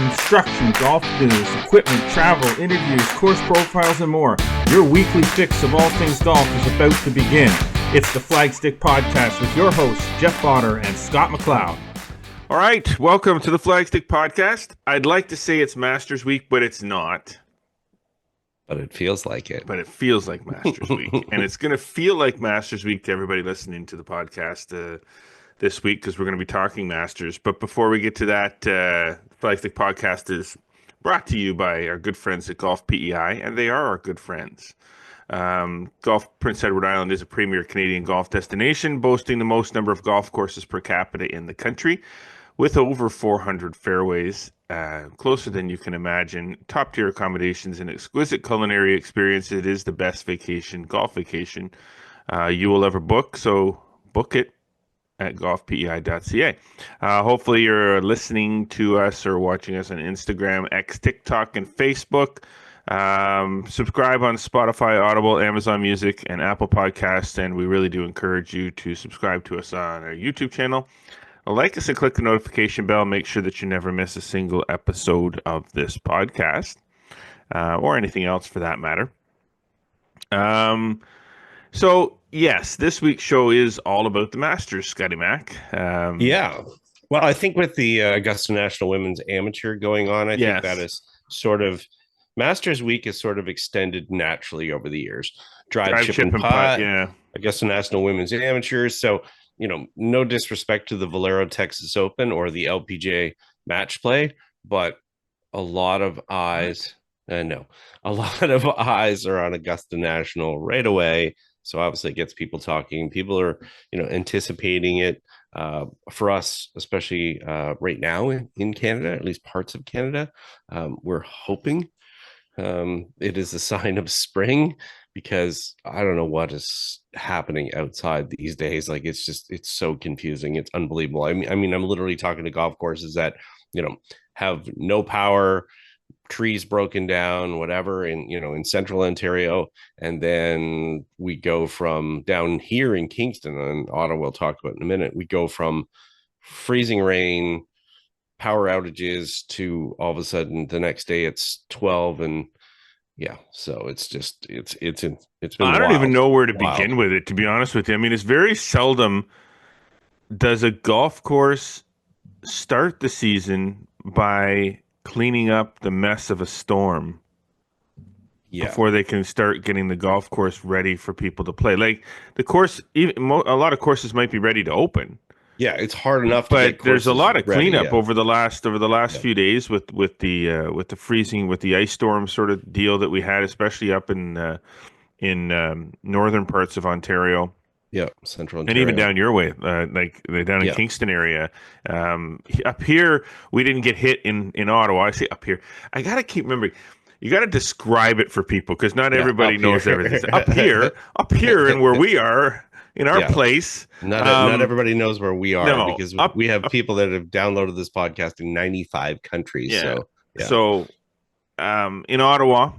Instruction, golf news, equipment, travel, interviews, course profiles, and more. Your weekly fix of all things golf is about to begin. It's the Flagstick Podcast with your hosts, Jeff Potter and Scott McLeod. All right, welcome to the Flagstick Podcast. I'd like to say it's Masters Week, but it's not. But it feels like it. But it feels like Masters Week. And it's going to feel like Masters Week to everybody listening to the podcast this week, because we're going to be talking Masters. But before we get to that, Flagstick Podcast is brought to you by our good friends at Golf PEI, and they are our good friends. Golf Prince Edward Island is a premier Canadian golf destination, boasting the most number of golf courses per capita in the country, with over 400 fairways, closer than you can imagine, top-tier accommodations, and exquisite culinary experience. It is the best golf vacation you will ever book, so book it at golfpei.ca. Hopefully you're listening to us or watching us on Instagram, X, TikTok, and Facebook. Subscribe on Spotify, Audible, Amazon Music, and Apple Podcasts, and we really do encourage you to subscribe to us on our YouTube channel. Like us and click the notification bell. Make sure that you never miss a single episode of this podcast, or anything else for that matter. So, yes, this week's show is all about the Masters, Scotty Mac. Yeah. Well, I think with the Augusta National Women's Amateur going on, I think that is sort of Masters Week is sort of extended naturally over the years. Drive, chip, and putt, yeah. Augusta National Women's Amateurs. So, no disrespect to the Valero Texas Open or the LPGA match play, but a lot of eyes, are on Augusta National right away. So obviously it gets people talking. People are, anticipating it. For us, especially right now in Canada, at least parts of Canada, we're hoping it is a sign of spring, because I don't know what is happening outside these days. Like, it's so confusing. It's unbelievable. I mean, I'm literally talking to golf courses that, have no power, trees broken down, whatever, in central Ontario. And then we go from down here in Kingston, and Ottawa we'll talk about in a minute, we go from freezing rain, power outages, to all of a sudden the next day it's 12. And so it's been I don't even know where to begin with it, to be honest with you. I mean, it's very seldom does a golf course start the season by cleaning up the mess of a storm before they can start getting the golf course ready for people to play. Like, the course, a lot of courses might be ready to open. Yeah, it's hard enough, but there's a lot of cleanup over the last few days with the freezing, with the ice storm sort of deal that we had, especially up in northern parts of Ontario. Yeah, central and Ontario. even down your way, like down in Kingston area. Up here, we didn't get hit in Ottawa. I say up here. I gotta keep remembering. You got to describe it for people, because not everybody knows everything. Up here, and where we are in our place. Not everybody knows where we are, because we have people that have downloaded this podcast in 95 countries. Yeah. So in Ottawa,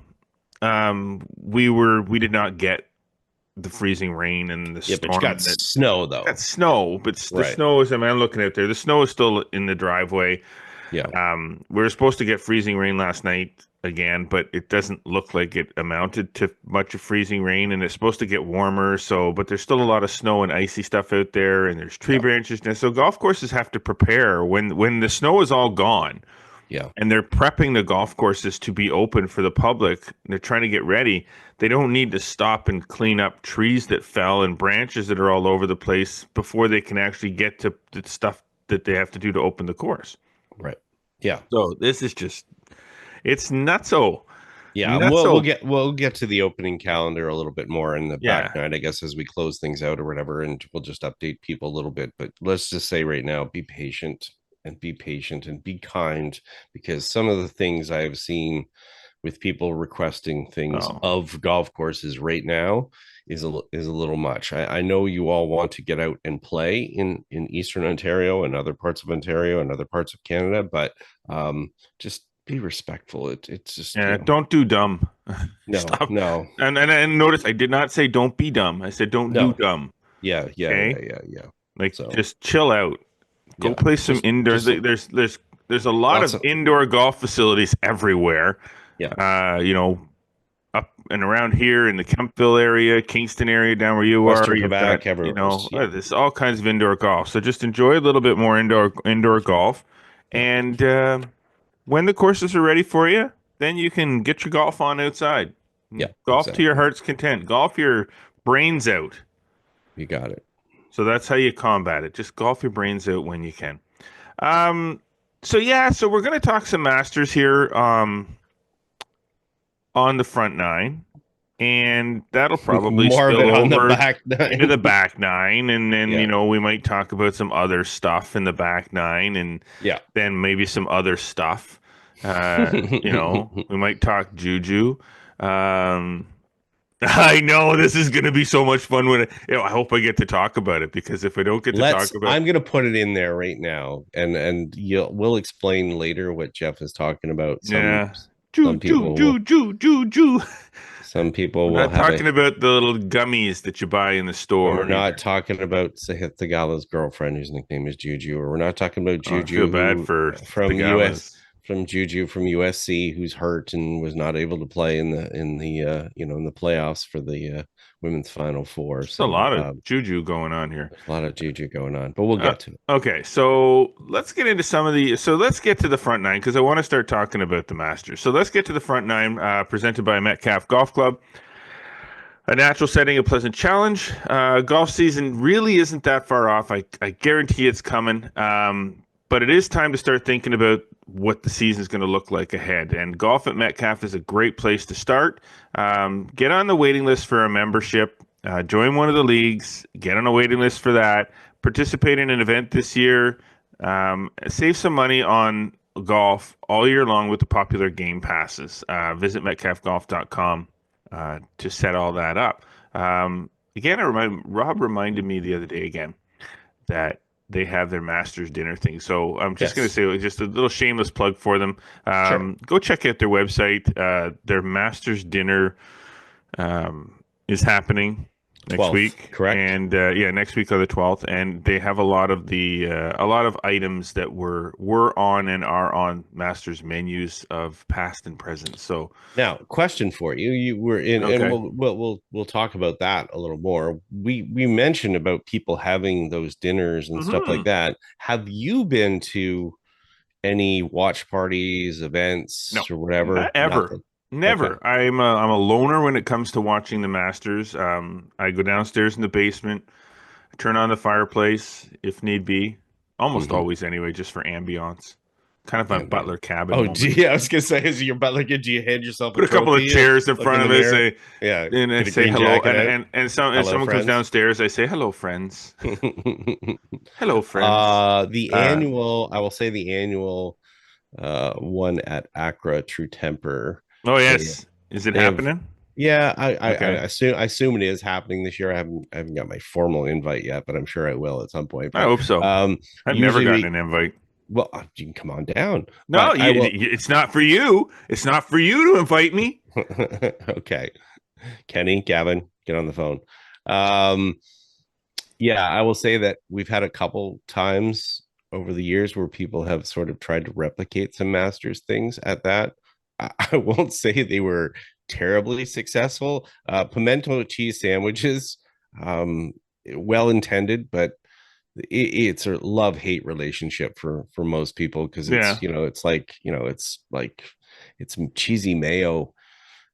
we did not get the freezing rain and the storm. But you got snow, though. That's snow, but the snow is, I'm looking out there. The snow is still in the driveway. Yeah. We were supposed to get freezing rain last night again, but it doesn't look like it amounted to much of freezing rain, and it's supposed to get warmer. But there's still a lot of snow and icy stuff out there, and there's tree branches. And so golf courses have to prepare when the snow is all gone. Yeah. And they're prepping the golf courses to be open for the public. They're trying to get ready. They don't need to stop and clean up trees that fell and branches that are all over the place before they can actually get to the stuff that they have to do to open the course. Right. Yeah. So this is just, it's nutso. Yeah. We'll get to the opening calendar a little bit more in the back night, I guess, as we close things out or whatever, and we'll just update people a little bit. But let's just say right now, be patient and be kind, because some of the things I've seen with people requesting things of golf courses right now is a little much. I know you all want to get out and play in Eastern Ontario and other parts of Ontario and other parts of Canada, but just be respectful. It's just don't do dumb. No. And notice I did not say don't be dumb. I said don't do dumb. Yeah. Like, just chill out. Go play some indoors. There's there's a lot Lots of of indoor golf facilities everywhere. yeah. You know, up and around here in the Kempville area, Kingston area, down where you are, Western you've got, Quebec, everywhere's yeah. there's all kinds of indoor golf. So just enjoy a little bit more indoor golf, Yeah. and when the courses are ready for you, then you can get your golf on outside. Yeah, Golf to your exactly. heart's content. Golf your brains out. You got it. So that's how you combat it. Just golf your brains out when you can. Um, so yeah, so we're gonna talk some Masters here on the front nine, and that'll probably More of spill it on the over back into the nine. back nine, and then Yeah. we might talk about some other stuff in the back nine, and Yeah. then maybe some other stuff. We might talk Juju. Um, I know this is going to be so much fun I hope I get to talk about it, because if I don't get to talk about, I'm gonna put it in there right now, and we'll explain later what Jeff is talking about. yeah, Some people will Ju. some people We're will not have a talking about the little gummies that you buy in the and we're store not either. talking about Sahith Thagala's girlfriend whose nickname is Juju, or we're not talking about Oh, I feel Juju bad who for the from Gallas. Juju from USC who's hurt and was not able to play in the playoffs for the women's Final Four. Just a So lot of juju going on here. there's a lot of Juju going on, but we'll Uh, get to it. okay, so let's get into some of the. So let's get to the front nine, because I want to start talking about the Masters. So let's get to the front nine, presented by Metcalf Golf Club. A natural setting, a pleasant challenge. Golf season really isn't that far off. I guarantee it's coming. But it is time to start thinking about what the season is going to look like ahead. And golf at Metcalf is a great place to start. Get on the waiting list for a membership. Join one of the leagues. Get on a waiting list for that. Participate in an event this year. Save some money on golf all year long with the popular game passes. Visit metcalfgolf.com to set all that up. Again, Rob reminded me the other day again that they have their Masters dinner thing. So I'm just going to Yes, say just a little shameless plug for them. sure. Go check out their website. Their Masters dinner is happening next 12th, week, correct? and yeah, next week on the 12th, and they have a lot of items that were on and are on Masters menus of past and present. So Now, question for you. You were in, and okay. we'll talk about that a little more. We mentioned about people having those dinners and stuff like Hmm. that. Have you been to any watch parties, No, events, or whatever? not ever. Nothing. Okay. Never. I'm a loner when it comes to watching the Masters. I go downstairs in the basement, turn on the fireplace if need be. Almost Mm-hmm. always anyway, just for ambiance. Kind of a Ambient. Butler cabin Oh, moment. gee, I was gonna say, is your butler? Do you hand yourself a Put a couple of trophy? chairs in Look in front the of us, mirror. Yeah, and I get a say green hello, jacket out. if Hello, someone comes friends. downstairs, I say hello, friends. Hello, friends. The Uh, annual, I will say the annual one at Accra True Temper. oh They yes, is it they have happening? yeah, Okay, I assume it is happening this year. I haven't got my formal invite yet, but I'm sure I will at some point. I But hope so. I've never usually gotten an invite. well, you can come on down, No, but I will. it's not for you. It's not for you to invite me. Okay, Kenny, Gavin, get on the phone. Um, yeah, I will say that we've had a couple times over the years where people have sort of tried to replicate some Masters things at that. I won't say they were terribly successful. Pimento cheese sandwiches, um, well intended, but it's a love hate relationship for most people because Yeah, it's like it's cheesy mayo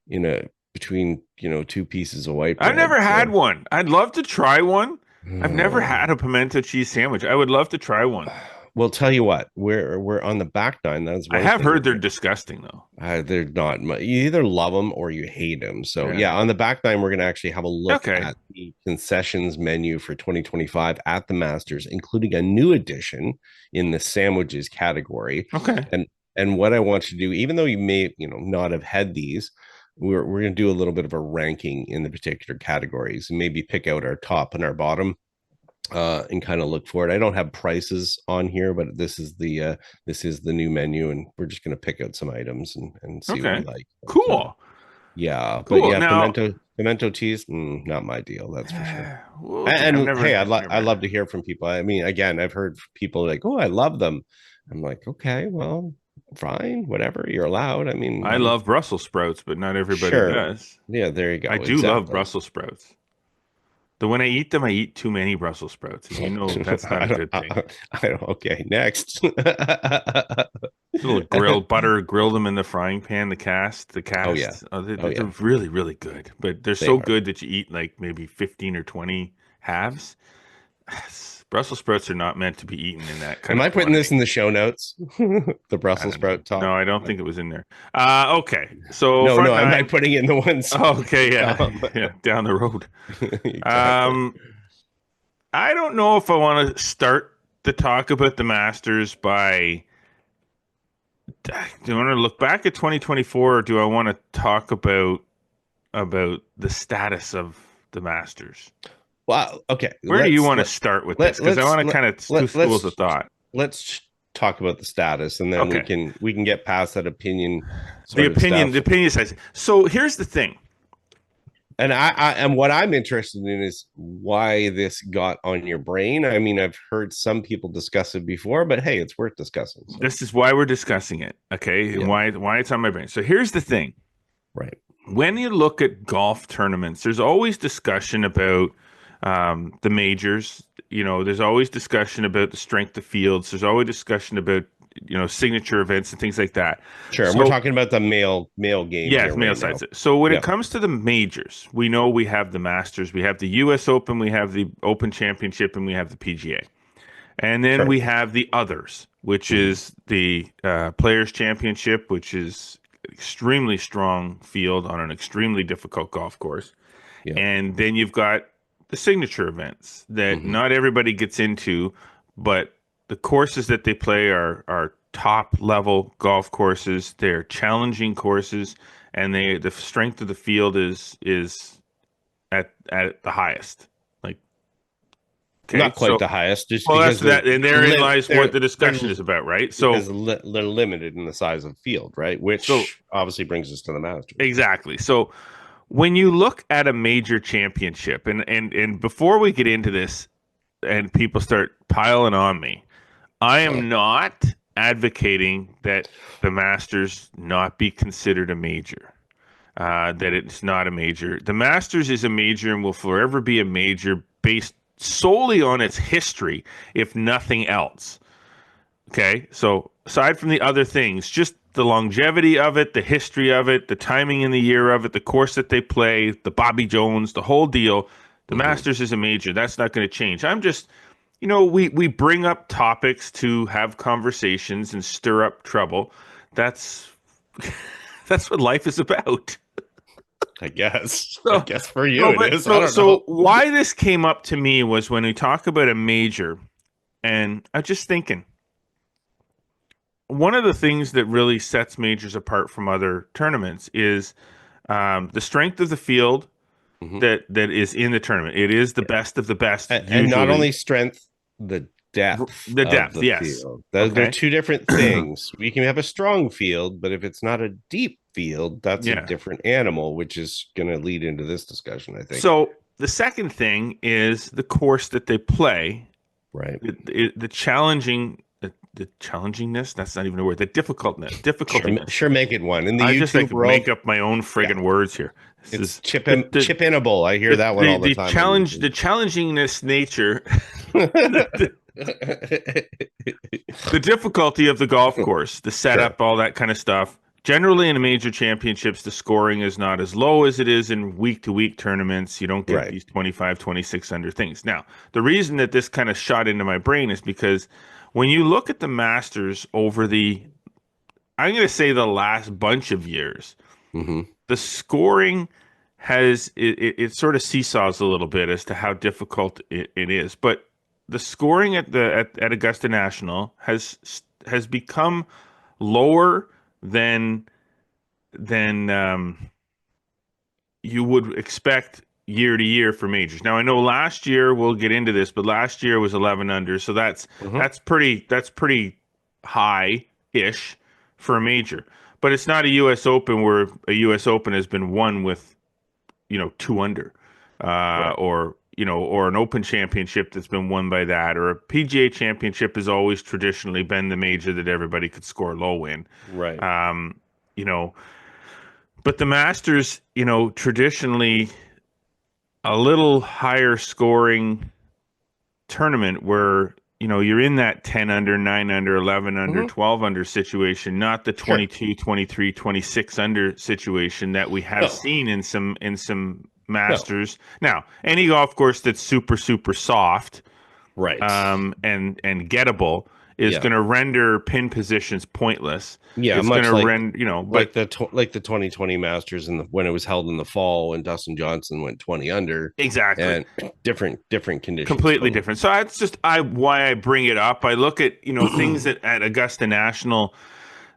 in a between two pieces of white I've bread. never had So one. I'd love to try one. I've never oh. had a pimento cheese sandwich. I would love to try one. Well, tell you what, we're on the back nine. That's I one have thing. heard they're disgusting though. They're not. You either love them or you hate them. So Yeah. yeah, on the back nine, we're gonna actually have a look Okay. at the concessions menu for 2025 at the Masters, including a new addition in the sandwiches category. Okay. And what I want to do, even though you may not have had these, we're gonna do a little bit of a ranking in the particular categories and maybe pick out our top and our bottom and kind of look for it. I don't have prices on here, but this is the new menu, and we're just going to pick out some items and see what we Okay. like. But, Cool. but Cool. yeah, Now, pimento cheese, not my deal. That's for sure. well, okay. And hey, I've never I'd had love to it. hear from people. I mean, again, I've heard people like, "Oh, I love them," I'm like, okay, well, fine, whatever, you're allowed. I mean, I love Brussels sprouts, but not everybody sure. does. Yeah, there you I go. do love Exactly. Brussels sprouts. Though when I eat them, I eat too many Brussels sprouts, and you know that's not I a don't, good thing. okay, next. Just a little grilled butter, grill them in the frying pan, the Oh yeah. cast. Oh, Oh they're yeah, really, really good. But they're they so are. good that you eat like maybe 15 or 20 halves. Brussels sprouts are not meant to be eaten in that kind Am of I putting this quantity. in the show notes? The I Brussels don't know. sprout talk? No, I don't think it was in there. Okay. So No, front no, am I nine. putting in the ones Okay, to yeah. come? Yeah, down the road. Exactly. Um, I don't know if I want to start the talk about the Masters by do I want to look back at 2024 or do I want to talk about the status of the Masters? Well, okay. Where do you want to start with this? Let Because I let's want to let, kind of two let schools of let's thought. let's talk about the status, and then we Okay. can get past that opinion The sort of opinion, the stuff. opinion says. So here's the thing. And I and what I'm interested in is why this got on your brain. I mean, I've heard some people discuss it before, but hey, it's worth discussing. So This is why we're discussing it, okay? And yeah, why it's on my brain. So here's the thing. right. When you look at golf tournaments, there's always discussion about the majors. You know, there's always discussion about the strength of fields. There's always discussion about signature events and things like that. Sure. And we're So talking about the male game yes, here male right now. sides. So when it Yeah, comes to the majors, we know we have the Masters, we have the U.S. Open, we have the Open Championship, and we have the PGA. And then sure. we have the others, which Mm-hmm. is the Players Championship, which is extremely strong field on an extremely difficult golf course. Yeah. And then you've got the signature events that Mm-hmm. not everybody gets into, but the courses that they play are top level golf courses. They're challenging courses, and the strength of the field is at the highest. Like okay, Not quite so the highest, just well, that's because that, and therein lies what the they're discussion is about, right? because So, they're limited in the size of field, right? so Which obviously brings us to the Masters. exactly. So, when you look at a major championship, and before we get into this, and people start piling on me, I am not advocating that the Masters not be considered a major. That it's not a major. The Masters is a major and will forever be a major based solely on its history, if nothing else. Okay, so aside from the other things, just the longevity of it, the history of it, the timing in the year of it, the course that they play, the Bobby Jones, the whole deal. The Mm-hmm. Masters is a major. That's not going to change. I'm just, we bring up topics to have conversations and stir up trouble. That's that's what life is about. I guess. I So, guess for you so, it but is. I so don't know. so why this came up to me was when we talk about a major, and I'm just thinking one of the things that really sets majors apart from other tournaments is the strength of the field Mm-hmm. that is in the tournament. It is the best of the best And not usually. only strength, the depth The of depth, the yes. field. They're Okay. two different things. We can have a strong field, but if it's not a deep field, that's a Yeah. different animal, which is going to lead into this discussion, I think. So the second thing is the course that they play, Right. the challenging. The challengingness, that's not even a word. The Sure, difficultiness. sure, make it one in the I just YouTube like make world. up my own Yeah, friggin' words here. This it's is the chip inable. I hear that one all the time on the YouTube. challengingness nature, the difficulty of the golf course, the Sure. setup, all that kind of stuff. Generally, in the major championships, the scoring is not as low as it is in week to week tournaments. You don't get Right. these 25, 26 under things. Now, the reason that this kind of shot into my brain is because when you look at the Masters over I'm going to say the last bunch of years, Hmm. the scoring it sort of seesaws a little bit as to how difficult it is. But the scoring at Augusta National has become lower than than you would expect year to year for majors. Now I know last year we'll get into this, but last year was 11 under, so Hmm. that's pretty high ish for a major. But it's not a U.S. Open where a U.S. Open has been won with 2 under, Right. or or an Open Championship that's been won by that, or a PGA Championship has always traditionally been the major that everybody could score low in. Right. Um, you know, but the Masters, traditionally a little higher scoring tournament where you're in that 10 under, 9 under, 11 under, Hmm. 12 under situation, not the Sure. 22, 23, 26 under situation that we have No. seen in some No. Masters. Now, any golf course that's super super soft, Right. and gettable is Yeah. going to render pin positions pointless. Yeah. It's going Much to render, but like the 2020 Masters when it was held in the fall when Dustin Johnson went 20 under, exactly. and different conditions Completely going. different. So that's just why I bring it up. I look at things at Augusta National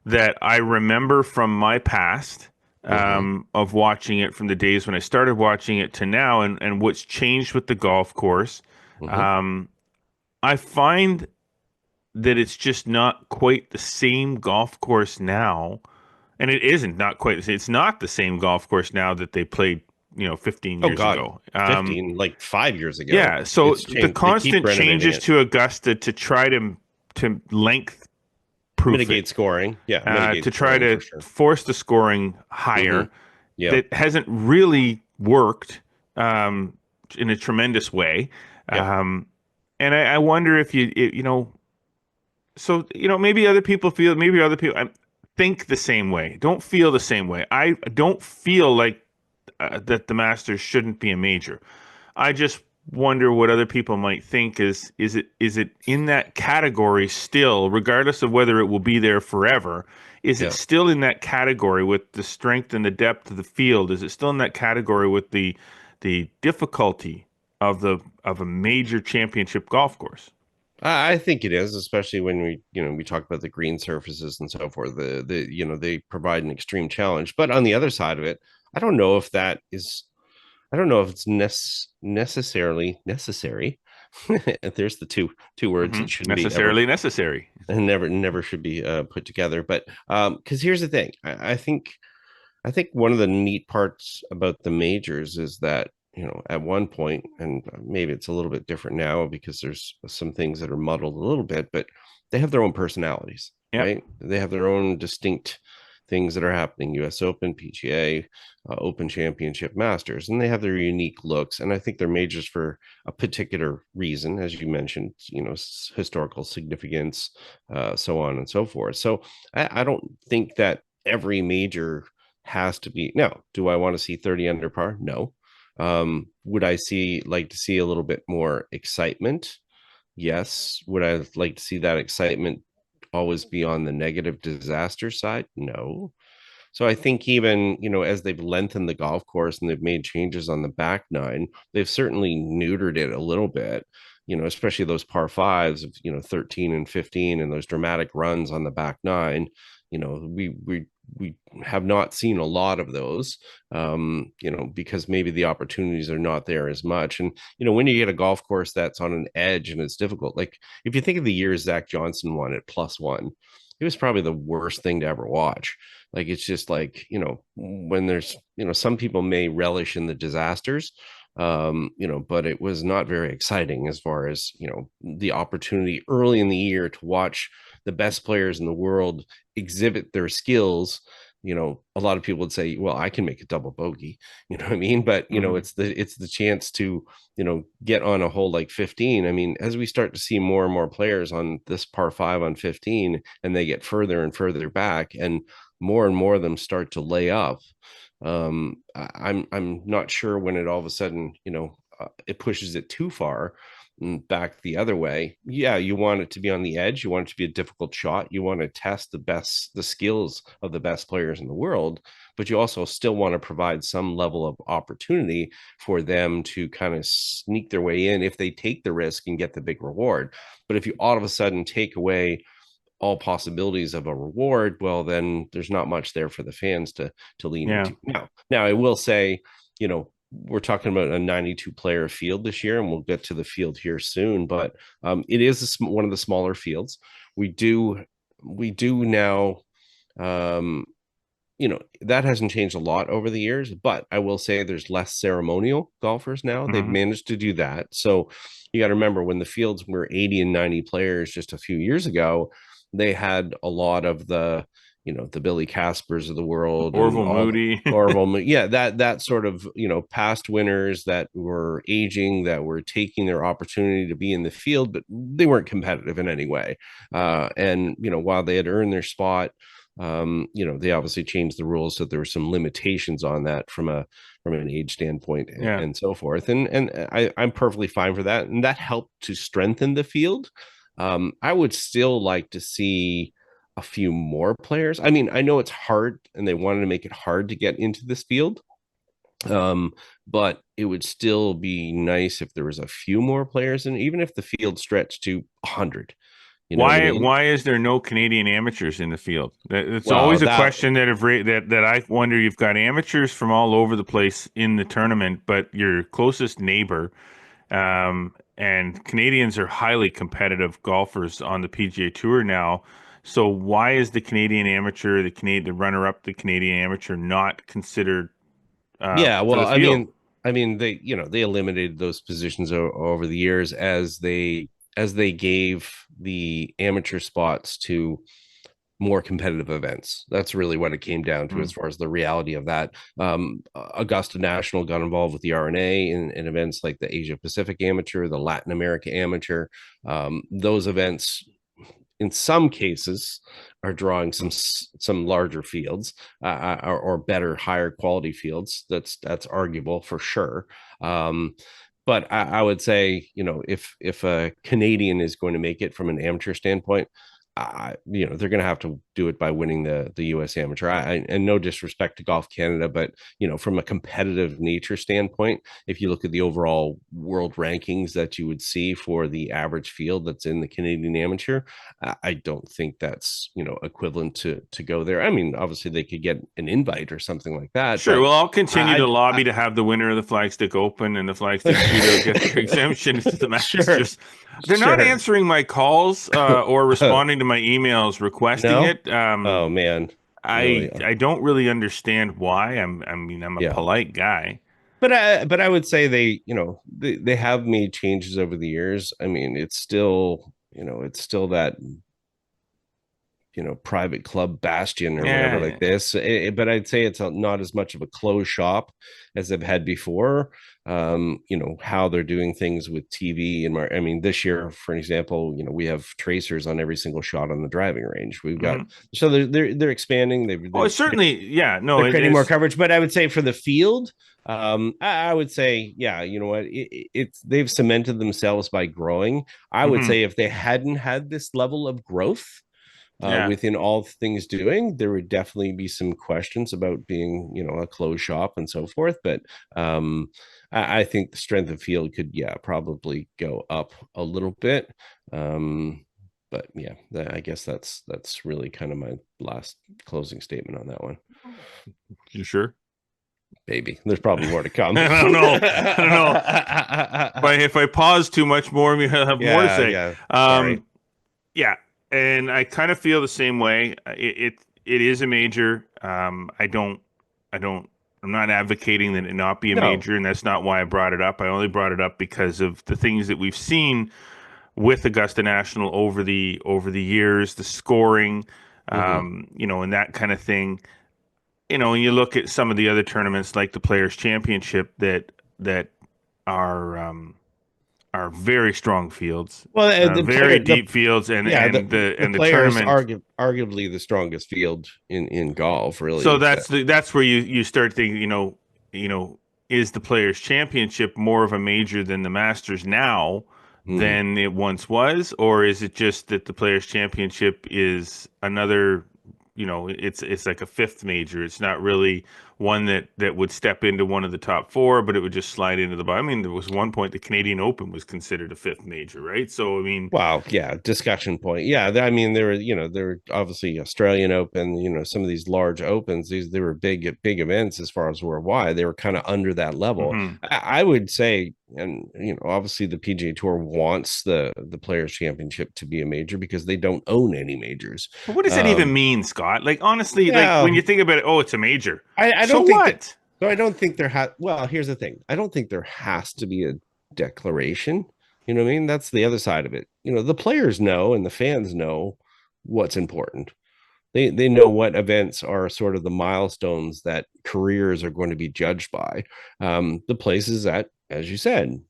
that I remember from my past, Hmm. of watching it from the days when I started watching it to now, and what's changed with the golf course. Hmm. Um, I find that it's just not quite the same golf course now, and it isn't not quite. It's not the same golf course now that they played 15 Oh years God, ago. 15, like 5 years ago. Yeah, so It's the changed. They keep constant renovating changes it. to Augusta to try to length proof it, Mitigate scoring. Yeah, mitigate to try scoring for to sure. force the scoring Hmm. higher, Yep. that hasn't really worked, um, in a tremendous way. Yep. Um, and I wonder if so maybe other people feel, maybe other people think the same way, don't feel the same way. I don't feel like that the Masters shouldn't be a major. I just wonder what other people might think. Is it in that category still, regardless of whether it will be there forever? Is it Yeah. still in that category with the strength and the depth of the field? Is it still in that category with the difficulty of a major championship golf course? I think it is, especially when we talk about the green surfaces and so forth. They provide an extreme challenge. But on the other side of it, I don't know if that is. I don't know if it's necessarily necessary. There's the two words that shouldn't be ever Necessarily necessary. and never should be put together. But because here's the thing, I think one of the neat parts about the majors is that, at one point, and maybe it's a little bit different now because there's some things that are muddled a little bit, but they have their own personalities, Yep. right? They have their own distinct things that are happening: US Open, PGA, Open Championship, Masters, and they have their unique looks. And I think they're majors for a particular reason, as you mentioned, historical significance, so on and so forth. So I don't think that every major has to be. Now, do I want to see 30 under par? No. Would I like to see a little bit more excitement? Yes. Would I like to see that excitement always be on the negative disaster side? No. So I think even, as they've lengthened the golf course and they've made changes on the back nine, they've certainly neutered it a little bit, especially those par fives of, 13 and 15 and those dramatic runs on the back nine. We have not seen a lot of those, because maybe the opportunities are not there as much. And, when you get a golf course that's on an edge and it's difficult, like if you think of the year Zach Johnson won at +1, it was probably the worst thing to ever watch. Like, it's just like, when there's, some people may relish in the disasters, but it was not very exciting as far as, the opportunity early in the year to watch the best players in the world exhibit their skills. A lot of people would say, well, I can make a double bogey, you know what I mean? But, Hmm. it's the chance to, get on a hole like 15. I mean, as we start to see more and more players on this par five on 15, and they get further and further back, and more of them start to lay up, I'm not sure when it all of a sudden, it pushes it too far back the other way. Yeah, you want it to be on the edge. You want it to be a difficult shot. You want to test the skills of the best players in the world, but you also still want to provide some level of opportunity for them to kind of sneak their way in if they take the risk and get the big reward. But if you all of a sudden take away all possibilities of a reward, well, then there's not much there for the fans to lean Yeah. into. Now I will say, we're talking about a 92 player field this year, and we'll get to the field here soon. But it is one of the smaller fields. We do now. Um, that hasn't changed a lot over the years, but I will say there's less ceremonial golfers now. They've Hmm. managed to do that. So you got to remember when the fields were 80 and 90 players just a few years ago, they had a lot of the Billy Caspers of the world and Orville all the Moody. Orville, yeah, that sort of past winners that were aging, that were taking their opportunity to be in the field, but they weren't competitive in any way. And while they had earned their spot, they obviously changed the rules so there were some limitations on that from an age standpoint Yeah. and so forth. And I'm perfectly fine for that, and that helped to strengthen the field. I would still like to see a few more players. I mean, I know it's hard, and they wanted to make it hard to get into this field. But it would still be nice if there was a few more players, and even if the field stretched to 100. You know what I mean? Why is there no Canadian amateurs in the field? It's Well, always a that question that I wonder. You've got amateurs from all over the place in the tournament, but your closest neighbor, and Canadians are highly competitive golfers on the PGA Tour now. So why is the Canadian amateur, the runner-up, the Canadian amateur, not considered Yeah, for well, the I field? mean, I mean, they eliminated those positions over the years as they gave the amateur spots to more competitive events. That's really what it came down to as Mm. far as the reality of that. Augusta National got involved with the R&A in events like the Asia Pacific Amateur, the Latin America Amateur. Those events in some cases are drawing some larger fields, or better, higher quality fields. That's arguable for sure. But I would say, if a Canadian is going to make it from an amateur standpoint, they're going to have to do it by winning the U.S. Amateur. And no disrespect to Golf Canada, but from a competitive nature standpoint, if you look at the overall world rankings that you would see for the average field that's in the Canadian Amateur, I don't think that's equivalent to go there. I mean, obviously they could get an invite or something like that, Sure. but Well, I'll continue to I lobby to have the winner of the Flagstick Open and the Flagstick Shootout get their exemption to the sure, Masters. They're not sure. answering my calls or responding to my emails requesting No, it. oh man, I really? I don't really understand why. I'm a Yeah. polite guy. But I would say they have made changes over the years. I mean, it's still that private club bastion or whatever like Yeah. this. But I'd say it's not as much of a closed shop as they've had before. How they're doing things with TV I mean, this year, for example, we have tracers on every single shot on the driving range. We've got Mhm. so they're expanding. Oh, it's certainly. Yeah. No, They're it creating more is. coverage. But I would say for the field, I would say, yeah, you know what, it's they've cemented themselves by growing. I would Hmm. say if they hadn't had this level of growth Yeah. within all things doing, there would definitely be some questions about being, a closed shop and so forth. But I think the strength of field could, yeah, probably go up a little bit. But yeah, I guess that's really kind of my last closing statement on that one. You sure? Maybe there's probably more to come. I don't know. I don't know. But if I pause too much more, we have more to Yeah, say. yeah. Sorry. Um, Yeah, and I kind of feel the same way. It is a major. I don't, I'm not advocating that it not be a No. major, and that's not why I brought it up. I only brought it up because of the things that we've seen with Augusta National over the years, the scoring, Hmm. and that kind of thing. And you look at some of the other tournaments like the Players Championship that are are very strong fields, Well, the very player, deep fields, and yeah, and the players tournament. arguably the strongest field in golf, So really. that's where you start thinking, is the Players Championship more of a major than the Masters now Mhm. than it once was, or is it just that the Players Championship is another, it's like a fifth major. It's not really one that would step into one of the top four, but it would just slide into the bottom. I mean, there was one point the Canadian Open was considered a fifth major, right? So I mean, Wow, yeah, discussion point. Yeah, I mean, there were obviously Australian Open, some of these large opens. They were big events as far as worldwide. They were kind of under that level. mhm. I would say, and obviously the PGA Tour wants the Players Championship to be a major because they don't own any majors. But what does it even mean, Scott? Like, honestly, like Yeah, when you think about it, oh, it's a major. I So don't think that. what? So I don't think there has. Well, here's the thing. I don't think there has to be a declaration. You know what I mean? That's the other side of it. The players know and the fans know what's important. They know what events are sort of the milestones that careers are going to be judged by. The places that, as you said,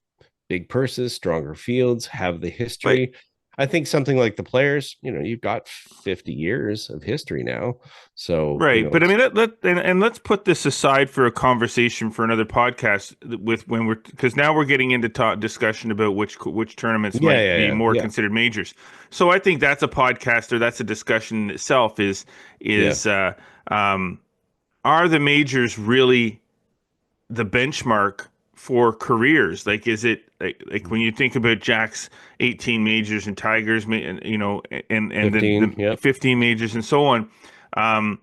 big purses, stronger fields, have the But history. I think something like the Players, you've got 50 years of history now. So, right, but I mean, and let's put this aside for a conversation for another podcast with when we're because now we're getting into discussion about which tournaments yeah, might yeah, be yeah, more yeah, considered majors. So I think that's a podcast or that's a discussion in itself. yeah. Is are the majors really the benchmark for careers? Like, is it like when you think about Jack's 18 majors and Tigers, and then 15, the yeah. 15 majors and so on. Um,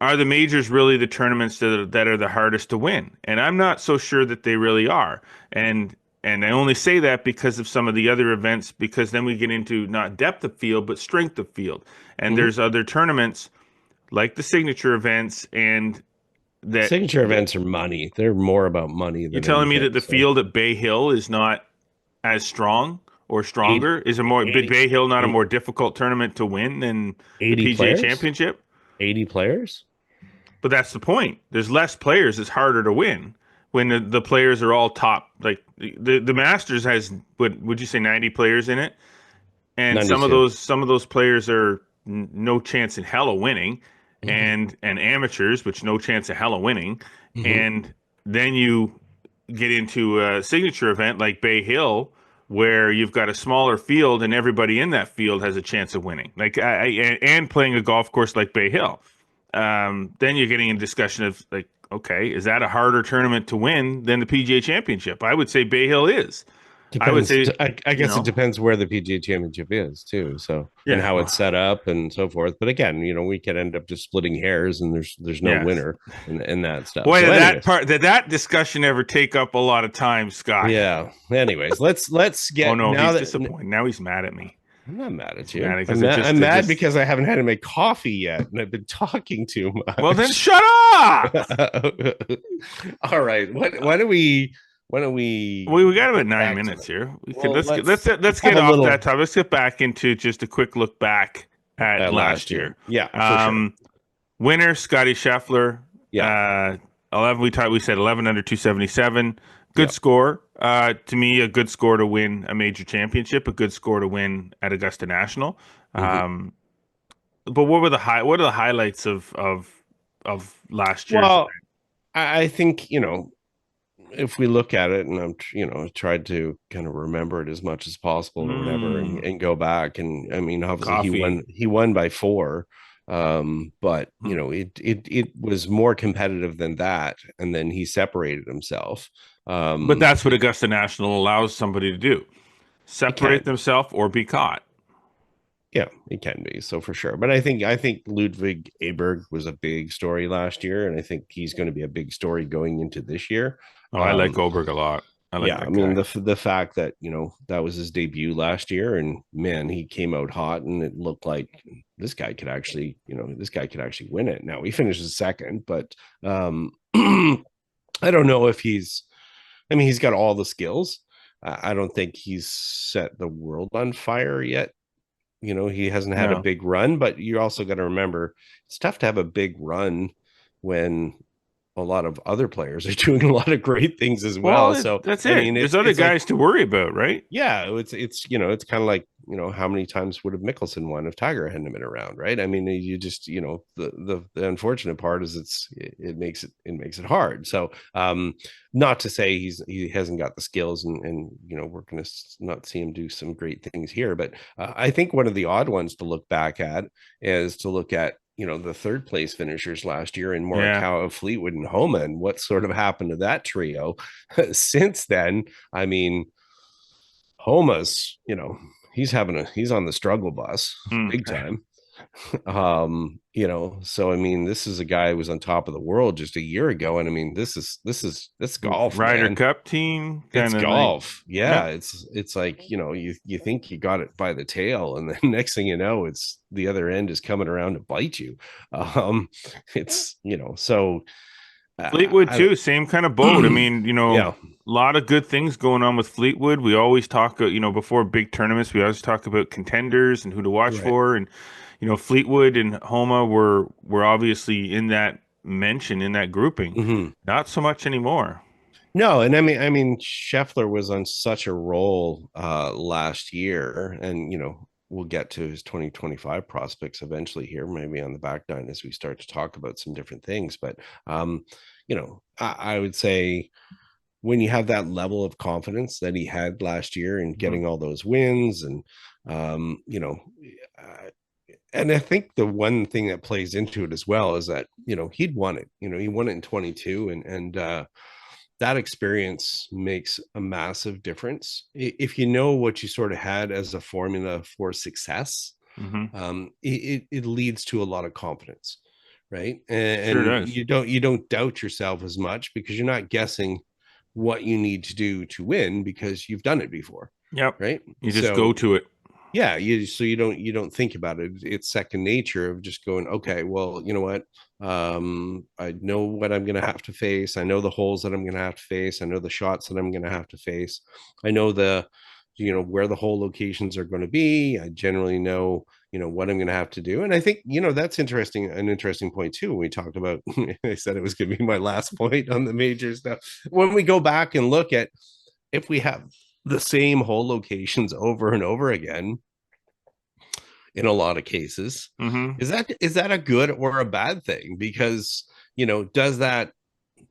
are the majors really the tournaments that are the hardest to win? And I'm not so sure that they really are. And I only say that because of some of the other events, because then we get into not depth of field, but strength of field. And Mm-hmm. there's other tournaments like the signature events and that Signature events are money. They're more about money you're than telling me anything. that the So field at Bay Hill is not as strong or 80, stronger? Is a more Big 80, Bay Hill not a more difficult tournament to win than the 80 PGA players, Championship? 80 players, But that's the point. There's less players. It's harder to win when the players are all top. Like the Masters has what would you say 90 players in it, and 92. some of those players are no chance in hell of winning, and amateurs which no chance of hell of winning, Mm-hmm. and then you get into a signature event like Bay Hill where you've got a smaller field and everybody in that field has a chance of winning. Like and playing a golf course like Bay Hill. Then you're getting in discussion of like, okay, is that a harder tournament to win than the PGA Championship? I would say Bay Hill is. I would Depends. say, I you guess it know, depends where the PGA Championship is too. So and yeah, how well, it's set up and so forth. But again, we could end up just splitting hairs, and there's no yeah. winner and that stuff. Boy, So, anyways, did that discussion ever take up a lot of time, Scott? yeah. Anyways, let's Oh get no, now he's that disappointed. Now he's mad at me. I'm not mad at He's you. mad because it just, I'm it mad just. because I haven't had my coffee yet, and I've been talking too Well, then much. shut up. All right. Why don't we We got about get 9 minutes back to it? here. We could Well, let's let's have get a off that little topic. Let's get back into just a quick look back at last last year. year. Yeah, for sure. Um, Winner Scotty Scheffler. Yeah. Uh, 11. We said 11 under 277. Good Yeah. score. To me, a good score to win a major championship. A good score to win at Augusta National. Mhm. Um, but what are the highlights of last year's Well, I think, if we look at it and I'm, tried to kind of remember it as much as possible or whatever event? and go back. And I mean, obviously Coffee. he won by 4. But Hmm. it was more competitive than that. And then he separated himself. But Um, that's what Augusta National allows somebody to do: it separate can. themselves or be caught. Yeah, it can be so for sure. But I think Ludwig Aberg was a big story last year, and I think he's going to be a big story going into this year. Oh, I like Um, Goldberg a lot. I like yeah, I that mean guy. the fact that that was his debut last year, and man, he came out hot, and it looked like this guy could actually win it. Now he finishes second, but I don't know if he's. I mean, he's got all the skills. I don't think he's set the world on fire yet. He hasn't had a No. big run, but you also got to remember it's tough to have a big run when a lot of other players are doing a lot of great things as Well, well. So that's I mean, it. There's other it's like, guys to worry about, right? yeah, it's kind of like, how many times would have Mickelson won if Tiger hadn't been around, right? I mean, you just, the unfortunate part is it makes it hard. So not to say he hasn't got the skills, and we're gonna not see him do some great things here, but I think one of the odd ones to look back at is to look at the third place finishers last year in Yeah. Morikawa, Fleetwood, and Homa, and what sort of happened to that trio since then. I mean, Homa's, he's on the struggle bus Hmm. big time. So I mean, this is a guy who was on top of the world just a year ago, and I mean, this golf, Ryder man. Cup team, It's kind of like, golf. Yeah, yep. it's like, you think you got it by the tail, and then next thing you know, it's the other end is coming around to bite you. Um, it's, so Fleetwood I too, same kind of boat. I mean, yeah, a lot of good things going on with Fleetwood. We always talk, before big tournaments, we always talk about contenders and who to watch right. for. And, Fleetwood and Homa were obviously in that mention, in that grouping. Mhm. Not so much anymore. No, and I mean, Scheffler was on such a roll last year, and we'll get to his 2025 prospects eventually here, maybe on the back nine as we start to talk about some different things. But I would say when you have that level of confidence that he had last year and Mhm. getting all those wins, and um, you know, uh, and I think the one thing that plays into it as well is that he'd won it. He won it in 22, and that experience makes a massive difference. If you know what you sort of had as a formula for success, Hmm. it leads to a lot of confidence, right? And, Sure and does. you don't doubt yourself as much because you're not guessing what you need to do to win because you've done it before, Yep. right? You just go So to it. yeah, you don't think about it. It's second nature of just going, okay, well, you know what, I know what I'm going to have to face. I know the holes that I'm going to have to face. I know the shots that I'm going to have to face. I know where the hole locations are going to be. I generally know what I'm going to have to do. And I think that's an interesting point too when we talked about I said it was going to be my last point on the major stuff. When we go back and look at, if we have the same hole locations over and over again in a lot of cases, Hmm. is that a good or a bad thing? Because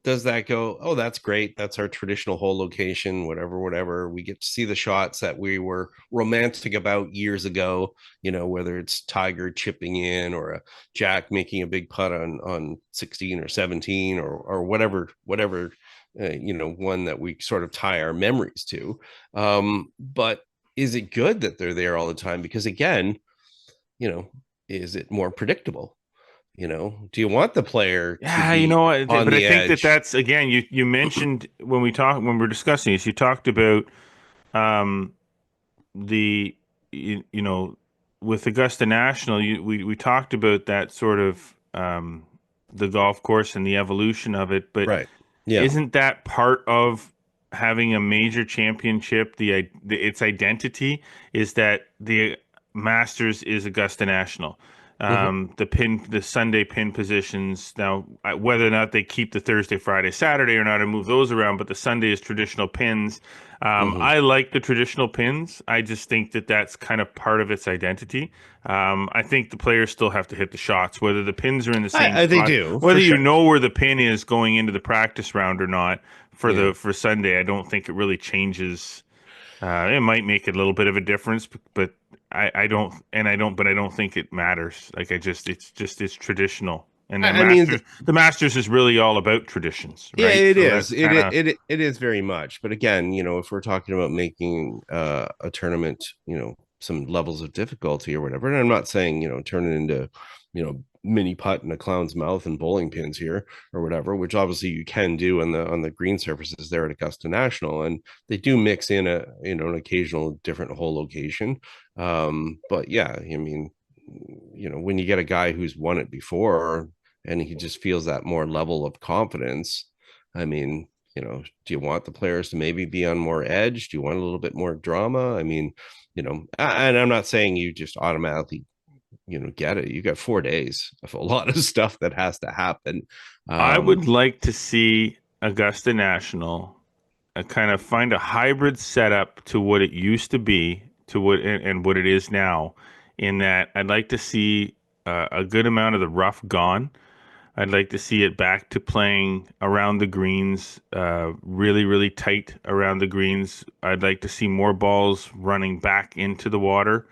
does that go, oh, that's great, that's our traditional hole location, whatever, we get to see the shots that we were romantic about years ago, whether it's Tiger chipping in or a Jack making a big putt on 16 or 17 or whatever, one that we sort of tie our memories to. But is it good that they're there all the time? Because again, you know is it more predictable? Do you want the player to Yeah, be on but I the think that edge? that's again, you mentioned when we're discussing this, you talked about um the you know with Augusta National, we talked about that sort of the golf course and the evolution of it, but Right. Yeah. isn't that part of having a major championship? Its identity is that the Masters is Augusta National. Hmm. The Sunday pin positions now, whether or not they keep the Thursday, Friday, Saturday or not, and move those around, but the Sunday is traditional pins. Hmm. I like the traditional pins. I just think that that's kind of part of its identity. I think the players still have to hit the shots, whether the pins are in the same They spot, do whether for you sure. know where the pin is going into the practice round or not. Yeah. For Sunday, I don't think it really changes. It might make a little bit of a difference, but but I don't think it matters. Like it's traditional, and I mean, the Masters is really all about traditions, yeah, right? it So is. that's kind of It is very much. But again, if we're talking about making a tournament, some levels of difficulty or whatever, and I'm not saying, turn it into, mini putt in a clown's mouth and bowling pins here or whatever, which obviously you can do on the green surfaces there at Augusta National, and they do mix in an occasional different hole location. But yeah, I mean, when you get a guy who's won it before and he just feels that more level of confidence, I mean, do you want the players to maybe be on more edge? Do you want a little bit more drama? I mean, and I'm not saying you just automatically, get it. You got 4 days of a lot of stuff that has to happen. I Um, would like to see Augusta National kind of find a hybrid setup to what it used to be to and what it is now. In that, I'd like to see a good amount of the rough gone. I'd like to see it back to playing around the greens, really, really tight around the greens. I'd like to see more balls running back into the water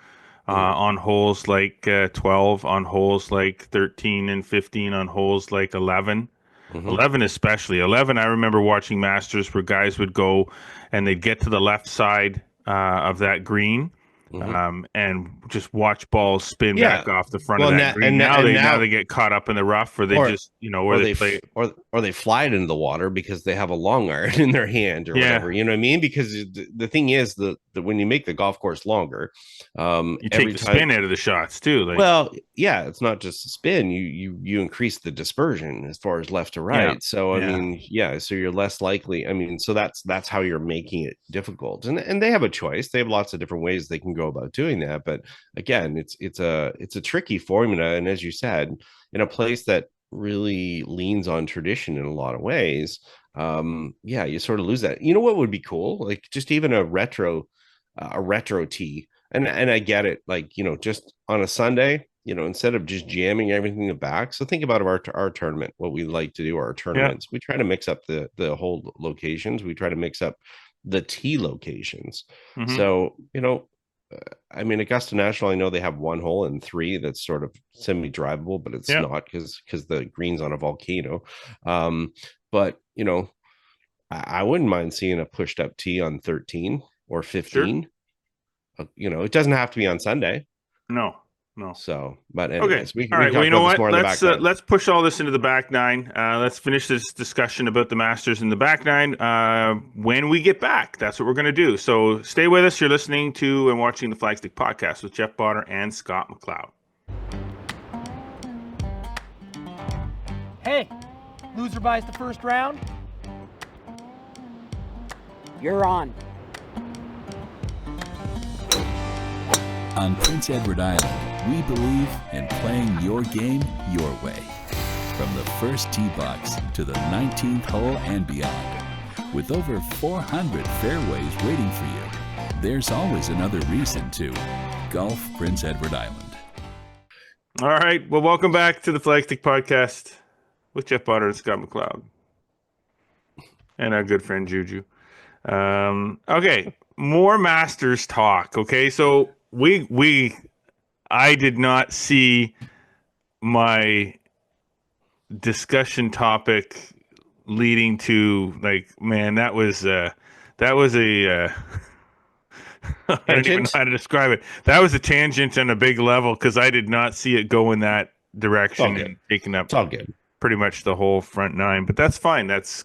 on holes like 12, on holes like 13 and 15, on holes like 11. mhm. 11 especially. 11, I remember watching Masters where guys would go and they'd get to the left side of that green Mhm. and just watch balls spin Yeah. back off the front of Well, that green. Now and now now they get caught up in the rough, or they or just or they play. or they fly it into the water because they have a long iron in their hand or whatever. Yeah, You know what I mean? Because the thing is the when you make the golf course longer, you take every the time. spin out of the shots too. Like, Well, yeah, it's not just a spin. You increase the dispersion as far as left to yeah, right. So I yeah, mean, yeah, so you're less likely. I mean, so that's how you're making it difficult. And they have a choice. They have lots of different ways they can go about doing that. But again, it's a tricky formula. And as you said, in a place that really leans on tradition in a lot of ways, yeah, you sort of lose that. You know what would be cool? Like just even a retro tee, and I get it, like just on a Sunday, instead of just jamming everything in the back. So think about our tournament, what we like to do, our yeah. tournaments, we try to mix up the whole locations, we try to mix up the tee locations. Hmm. So I mean, Augusta National, I know they have one hole in three that's sort of semi-drivable, but it's Yeah, not because the green's on a volcano. But I wouldn't mind seeing a pushed up tee on 13 or sure. 15. It doesn't have to be on Sunday. No, no. So, but Okay. anyways, we All we right. can Well, talk you know about this what? more in the back nine. Let's push all this into the back nine. Let's finish this discussion about the Masters in the back nine when we get back. That's what we're going to do. So stay with us. You're listening to and watching the Flagstick podcast with Jeff Botter and Scott McLeod. Hey, loser buys the first round. You're on. On Prince Edward Island, we believe in playing your game your way. From the first tee box to the 19th hole and beyond. With over 400 fairways waiting for you, there's always another reason to golf Prince Edward Island. All right. Well, welcome back to the Flagstick podcast with Jeff Botter and Scott McLeod. And our good friend Juju. Okay. More Masters talk. Okay. So I did not see my discussion topic leading to man, that was a I don't even know Tangent. how to describe it. That was a tangent on a big level because I did not see it go in that It's all direction good. and taking up It's all good. pretty much the whole front nine. But that's fine. That's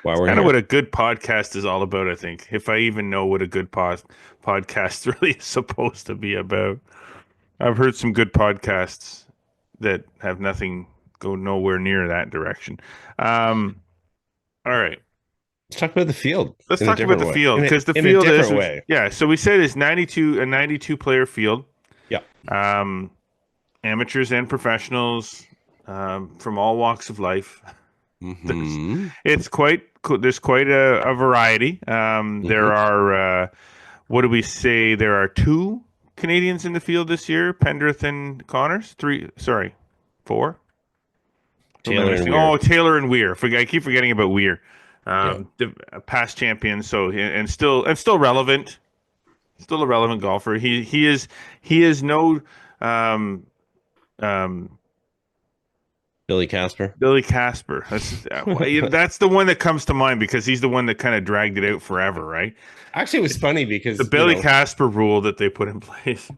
While we're kind of what here, a good podcast is all about, I think. If I even know what a good podcast really is supposed to be about. I've heard some good podcasts that have go nowhere near that direction. All right. let's talk about the field Let's in a talk about different the way. field because the In a field different way. yeah. So we said it's 92 player field. Yeah. Amateurs and professionals from all walks of life. Mm-hmm. There's quite a variety. There Mm-hmm. are what do we say? There are two Canadians in the field this year: Pendrith and Connors. Four. Who am I Taylor and missing? Weir. Oh, Taylor and Weir. I keep forgetting about Weir. Yeah. Past champion, so and still relevant. Still a relevant golfer. He is no um, um, Billy Casper. Billy Casper. That's the one that comes to mind because he's the one that kind of dragged it out forever, right? Actually, it was funny The because Billy Casper rule that they put in place.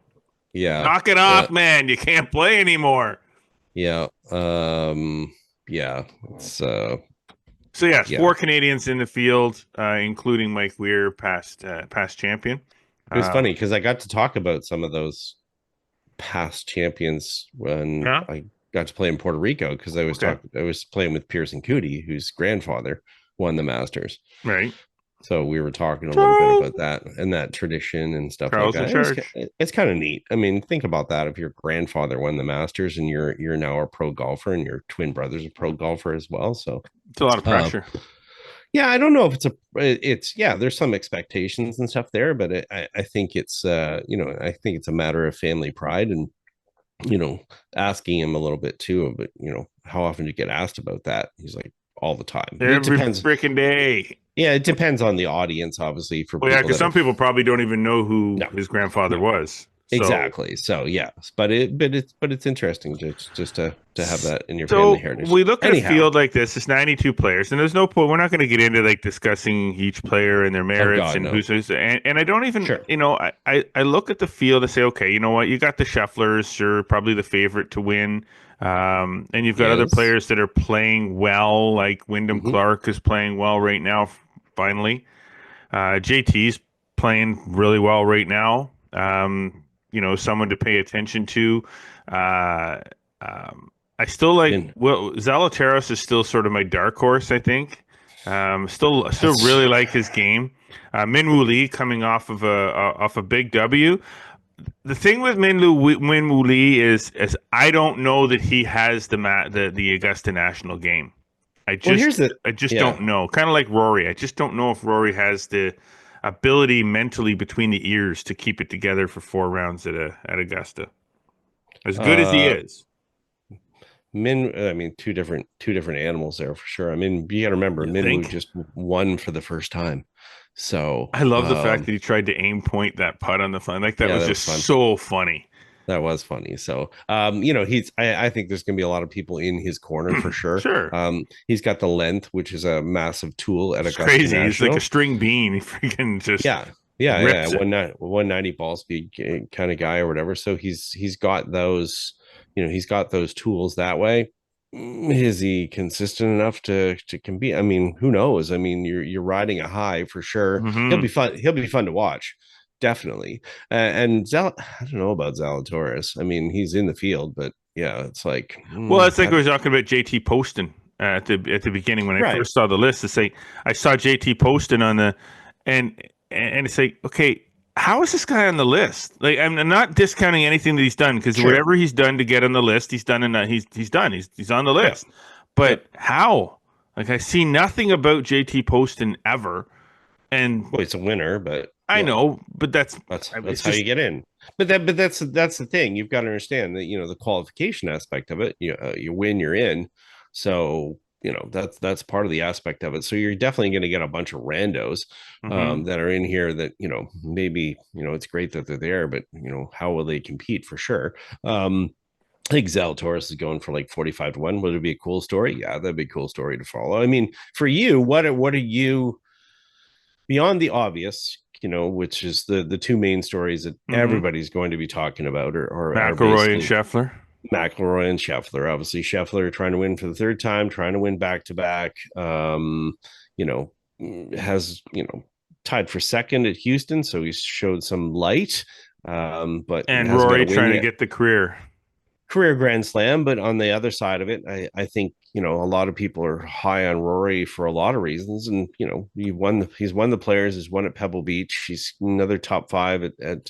yeah, Knock it off, man. You can't play anymore. yeah, yeah. It's So yes, yeah. four Canadians in the field, including Mike Weir, past champion. It was funny because I got to talk about some of those past champions when Yeah. I got to play in Puerto Rico because I was playing with Pearson Cootie, whose grandfather won the Masters. Right. So we were talking a little bit about that and that tradition and stuff Charles like in that. charge. It's kind of neat. I mean, think about that. If your grandfather won the Masters and you're now a pro golfer and your twin brother's a pro golfer as well. So It's a lot of pressure. yeah, I don't know if there's some expectations and stuff there, but I think it's I think it's a matter of family pride and asking him a little bit too, but how often do you get asked about that? He's like, all the time. It Every depends. freaking day. Yeah, it depends on the audience, obviously. For Well, yeah, people because some people probably don't even know who No. his grandfather was. So, exactly. So yeah, but it's interesting just to have that in your family so heritage. we look at a Anyhow, field like this. It's 92 players, and there's no point. We're not going to get into like discussing each player and their oh merits God, and no. and I don't even, Sure. I look at the field and say, okay, you know what? You got the Schefflers, you're probably the favorite to win. And you've got other Yes. players that are playing well, like Wyndham Hmm. Clark is playing well right now, finally. JT's playing really well right now. Someone to pay attention to. Uh, I still like. Min, Well, Zalatoris is still sort of my dark horse. I think. Still that's really like his game. Minwoo Lee coming off a big W. The thing with Minwoo Lee is I don't know that he has the Augusta National game. I well. just Here's the I just yeah. don't know. Kind of like Rory. I just don't know if Rory has the ability mentally between the ears to keep it together for 4 rounds at Augusta. As good as he Uh, is. I mean, two different animals there for sure. I mean, you got to remember, You Minwoo think? just won for the first time, so I love the fact that he tried to aim point that putt on the fun. Like that yeah, was that was just fun. so funny. That was funny. So, I think there's going to be a lot of people in his corner for sure. Sure. He's got the length, which is a massive tool at It's Augusta crazy. He's like a National. string bean. He freaking just Yeah. Yeah. rips it. 190 ball speed kind of guy or whatever. So he's got those, he's got those tools that way. Is he consistent enough to compete? I mean, who knows? I mean, you're riding a high for sure. He'll be Hmm. fun. He'll be fun to watch, definitely. And I don't know about Zalatoris. I mean, he's in the field, but yeah, it's like Well, it's like we were talking about JT Poston at the beginning when I right. first saw the list. It's like I saw JT Poston on the and it's like, okay, how is this guy on the list? Like I'm not discounting anything that he's done because Sure. whatever he's done to get on the list, he's done, and he's done. He's on the Yeah. list. Yep. But how? Like I see nothing about JT Poston ever, and Well, it's a winner, but I yeah, know, but that's it's how just you get in. But that's the thing. You've got to understand that the qualification aspect of it. You win, you're in. So that's part of the aspect of it. So you're definitely going to get a bunch of randos mhm. that are in here that maybe it's great that they're there, but how will they compete for sure? I think Zalatoris is going for like 45 to 1. Would it be a cool story? Yeah, that'd be a cool story to follow. I mean, for you, what are you beyond the obvious, which is the two main stories that Mhm. everybody's going to be talking about are McElroy and basically Scheffler. McElroy and Scheffler. Obviously, Scheffler trying to win for the third time, trying to win back to back. You know, has tied for second at Houston, so he's showed some light, but And hasn't got a Rory win trying to yet. get the Career Grand Slam, but on the other side of it, I think a lot of people are high on Rory for a lot of reasons, and he's won the Players, he's won at Pebble Beach, he's another top five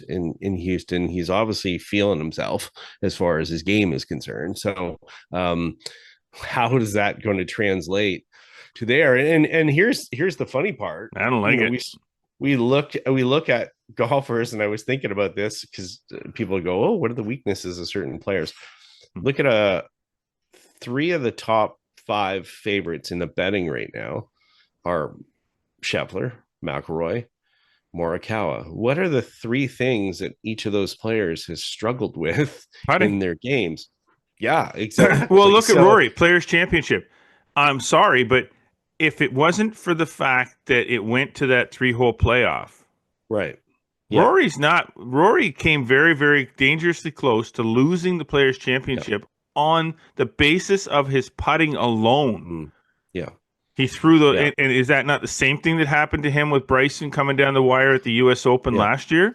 in Houston. He's obviously feeling himself as far as his game is concerned. So, how is that going to translate to there? And here's the funny part. I don't like it. We look at golfers, and I was thinking about this because people go, "Oh, what are the weaknesses of certain players?" Look at three of the top five favorites in the betting right now are Scheffler, McElroy, Morikawa. What are the three things that each of those players has struggled with in Putting. their games? Yeah, Well, exactly. look at So Rory, Players Championship. I'm sorry, but if it wasn't for the fact that it went to that 3-hole playoff, right, yeah, Rory came very, very dangerously close to losing the Players yeah, Championship on the basis of his putting alone. yeah, He threw the, yeah, and is that not the same thing that happened to him with Bryson coming down the wire at the U.S. Open yeah, last year?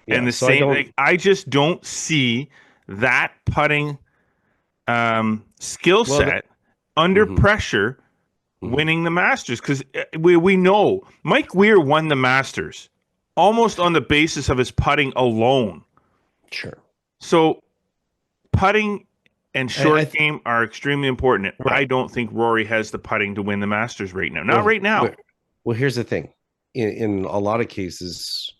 And yeah. the So I same, don't. like, I just don't see that putting skill Well, set under mhm, pressure mhm, winning the Masters, because we know Mike Weir won the Masters almost on the basis of his putting alone. sure. So putting and I short game are extremely important. I right. don't think Rory has the putting to win the Masters right now. Not Well, right now. well, here's the thing. in a lot of cases,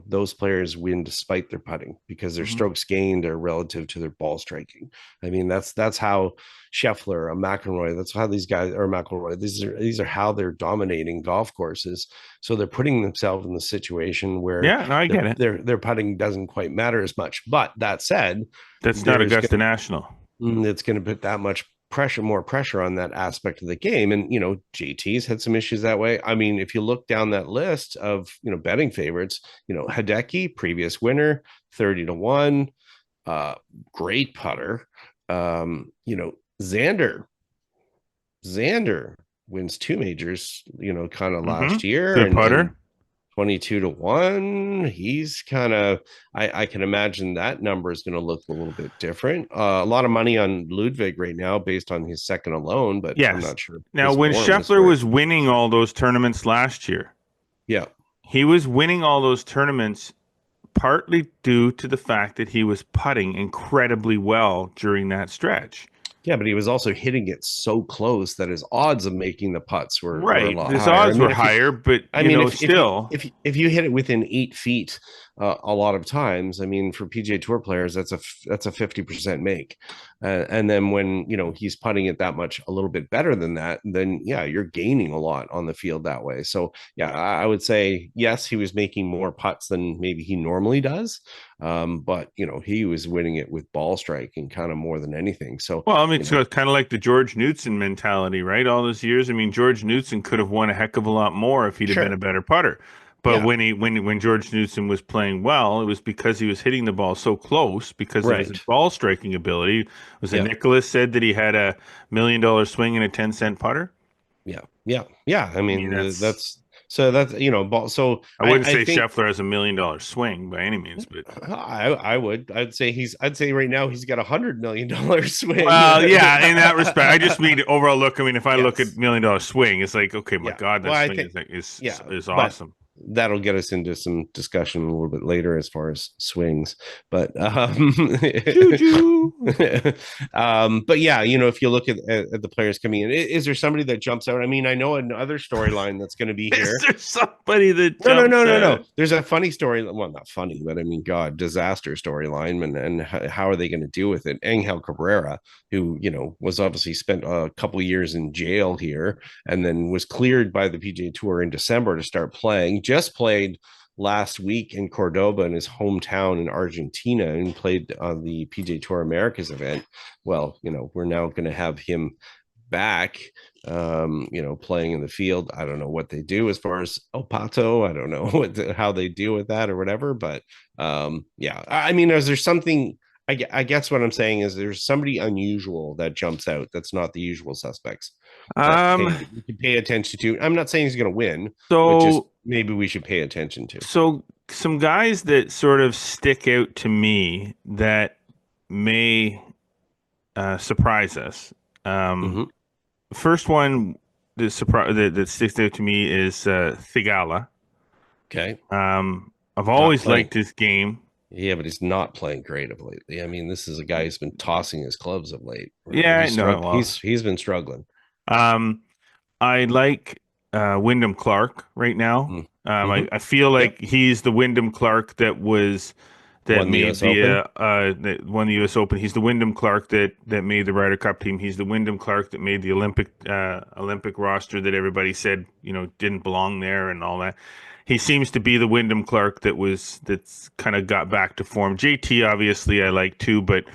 those players win despite their putting because their strokes gained are relative to their ball striking. I mean, that's how Scheffler, a McElroy, that's how these guys, or McElroy, these are how they're dominating golf courses. So they're putting themselves in the situation where Yeah, no, I get it. their putting doesn't quite matter as much. But that said, That's not Augusta National. It's going to put that much more pressure on that aspect of the game. And, JT's had some issues that way. I mean, if you look down that list of, betting favorites, Hideki, previous winner, 30-1, great putter. Xander wins 2 majors, kind of last year. Good putter. And 22-1. He's kind of, I can imagine that number is going to look a little bit different. A lot of money on Ludwig right now based on his second alone, but I'm not sure. Now, when Scheffler was winning all those tournaments last year, he was winning all those tournaments partly due to the fact that he was putting incredibly well during that stretch. Yeah, but he was also hitting it so close that his odds of making the putts were a lot his higher. odds were higher, but still, if you hit it within 8 feet, a lot of times, I mean, for PGA Tour players, that's a 50% make, and then when he's putting it that much, a little bit better than that, then you're gaining a lot on the field that way. So I would say yes, he was making more putts than maybe he normally does, but he was winning it with ball striking kind of more than anything. So so it's kind of like the George Knudson mentality, right? All those years, I mean, George Knudson could have won a heck of a lot more if he'd have been a better putter. But when George Knudson was playing well, it was because he was hitting the ball so close because of his ball striking ability. Nicholas said that he had $1 million swing and a 10-cent putter? Yeah. I mean, that's so that's so I wouldn't say Scheffler has $1 million swing by any means, but I'd say right now he's got $100 million swing. Well, yeah, in that respect, I just mean overall look. I mean, if I look at $1 million swing, it's like, okay, my God, that swing is awesome. That'll get us into some discussion a little bit later as far as swings, but but if you look at the players coming in, is there somebody that jumps out? I mean, I know another storyline that's going to be here. Is there somebody that no, there's a funny story, well, not funny, but I mean, disaster storyline, and how are they going to deal with it? Angel Cabrera, who was obviously spent a couple years in jail here and then was cleared by the PGA Tour in December to start playing. Just played last week in Cordoba in his hometown in Argentina and played on the PGA Tour Americas event. Well, we're now going to have him back, playing in the field. I don't know what they do as far as El Pato. I don't know how they deal with that or whatever. But I mean, is there something? I guess what I'm saying is there's somebody unusual that jumps out that's not the usual suspects. We can pay attention to. I'm not saying he's going to win, but just maybe we should pay attention to. So some guys that sort of stick out to me that may surprise us. First one that sticks out to me is Thigala. Okay. I've always liked his game. Yeah, but he's not playing great of lately. I mean, this is a guy who's been tossing his clubs of late. Yeah, he's been struggling. I like Wyndham Clark right now. I feel like he's the Wyndham Clark that won the U.S. Open. He's the Wyndham Clark that made the Ryder Cup team. He's the Wyndham Clark that made the Olympic roster that everybody said didn't belong there and all that. He seems to be the Wyndham Clark that's kind of got back to form. JT obviously I like too, but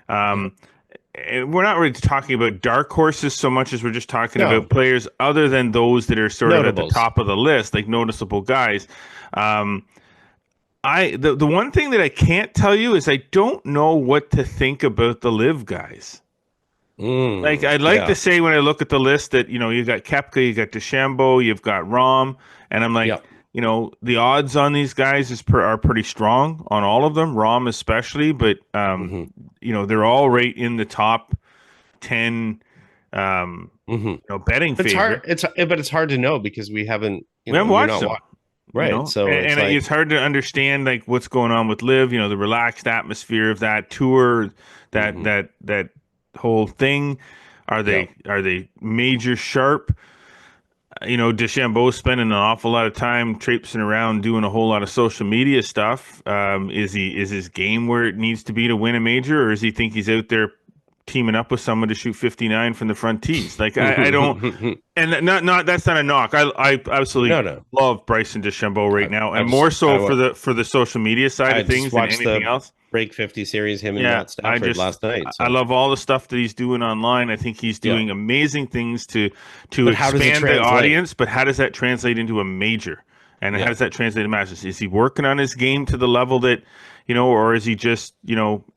we're not really talking about dark horses so much as we're just talking about players other than those that are sort of at the top of the list, like noticeable guys. The one thing that I can't tell you is I don't know what to think about the live guys. I'd like to say when I look at the list that you got Koepka, you got DeChambeau, you've got Rahm, and I'm like, the odds on these guys are pretty strong on all of them, Rahm especially, but they're all right in the top 10 betting favorite. But it's hard to know because we haven't watched them. Right. So it's hard to understand like what's going on with live, the relaxed atmosphere of that tour, that whole thing. Are they major sharp? DeChambeau's spending an awful lot of time traipsing around doing a whole lot of social media stuff. Is his game where it needs to be to win a major, or does he think he's out there teaming up with someone to shoot 59 from the front tees? Like I don't, and not that's not a knock. I absolutely No. love Bryson DeChambeau right now, and I've more just- so for the social media side I of things just than watched anything the else. Break 50 series, him and Yeah, Matt Stafford last night. So. I love all the stuff that he's doing online. I think he's doing amazing things to But how does it expand the translate? audience. But how does that translate into a major? And how does that translate to Masters? Is he working on his game to the level that, or is he just,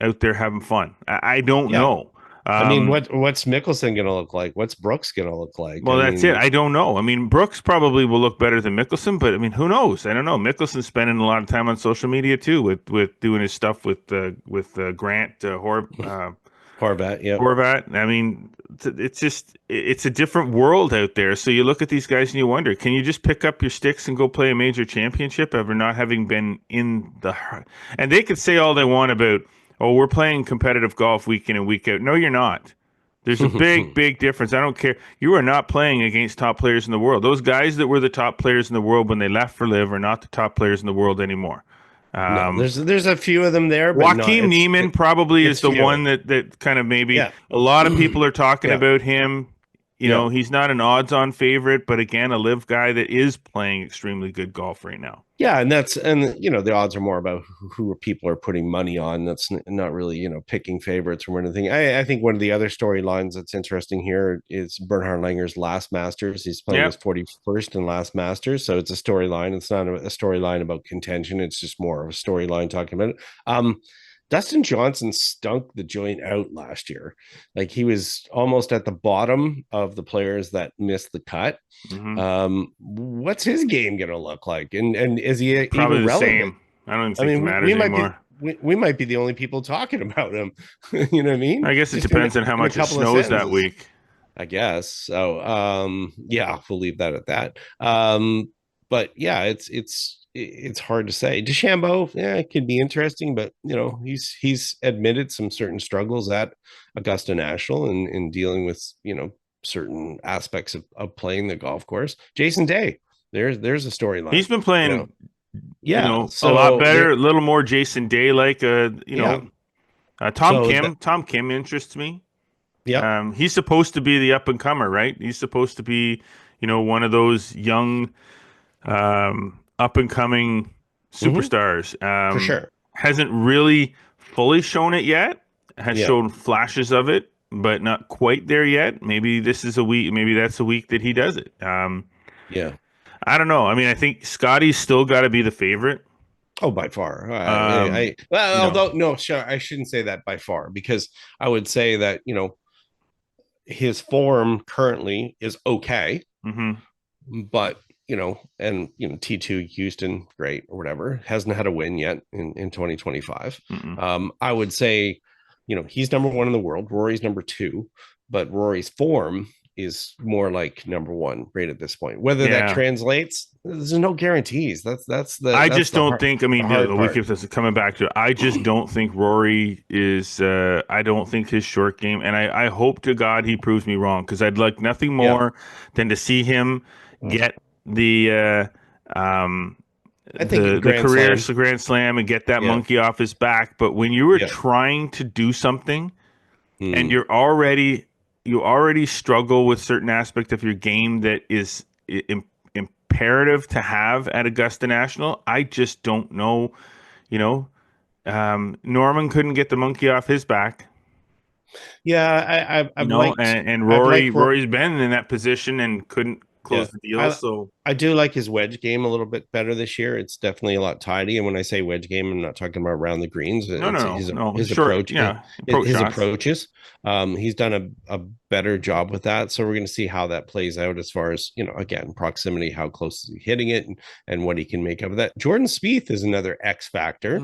out there having fun? I don't know. I mean, what's Mickelson going to look like? What's Brooks going to look like? Well, that's it. I don't know. I mean, Brooks probably will look better than Mickelson, but I mean, who knows? I don't know. Mickelson's spending a lot of time on social media too, with doing his stuff with Grant Horvat. Yeah. Horvat. I mean, it's a different world out there. So you look at these guys and you wonder, can you just pick up your sticks and go play a major championship ever not having been in the? And they could say all they want about, oh, we're playing competitive golf week in and week out. No, you're not. There's a big difference. I don't care. You are not playing against top players in the world. Those guys that were the top players in the world when they left for LIV are not the top players in the world anymore. No, there's a few of them there. But Joaquin Niemann probably is the few. one that kind of maybe a lot of people are talking about him. He's not an odds-on favorite, but again, a LIV guy that is playing extremely good golf right now. Yeah, and the odds are more about who people are putting money on. That's not really picking favorites or anything. I think one of the other storylines that's interesting here is Bernhard Langer's last Masters. He's playing his 41st and last Masters, so it's a storyline. It's not a storyline about contention. It's just more of a storyline talking about it. Dustin Johnson stunk the joint out last year. Like he was almost at the bottom of the players that missed the cut. Mm-hmm. What's his game going to look like? And is he probably even the relevant? Same? I don't even think it matters anymore. We might be the only people talking about him. You know what I mean? I guess it depends on how much it snows that week. I guess. So we'll leave that at that. But yeah, it's hard to say. DeChambeau, it could be interesting, but he's admitted some certain struggles at Augusta National and in dealing with certain aspects of playing the golf course. Jason Day, there's a storyline. He's been playing, so a lot better, a little more Jason Day like. Tom Kim interests me. Yeah, he's supposed to be the up and comer, right? He's supposed to be, one of those young, up and coming superstars. for sure. Hasn't really fully shown it yet. Has shown flashes of it, but not quite there yet. Maybe this is a week. Maybe that's a week that he does it. I don't know. I mean, I think Scotty's still got to be the favorite. Oh, by far. I shouldn't say that by far, because I would say that his form currently is okay, but T2 Houston, great or whatever, hasn't had a win yet in 2025. I would say he's number one in the world. Rory's number two, but Rory's form is more like number one right at this point. Whether that translates, there's no guarantees. I just don't think Rory is. I don't think his short game, and I hope to God he proves me wrong, because I'd like nothing more than to see him get the Grand Slam and get that monkey off his back. But when you were trying to do something and you already struggle with certain aspect of your game that is imperative to have at Augusta National, I just don't know. Norman couldn't get the monkey off his back. Rory's been in that position and couldn't close the deal. I do like his wedge game a little bit better this year. It's definitely a lot tidy. And when I say wedge game, I'm not talking about around the greens. His approach, his approaches. He's done a better job with that. So we're going to see how that plays out as far as, again, proximity, how close is he hitting it, and what he can make of that. Jordan Spieth is another X factor.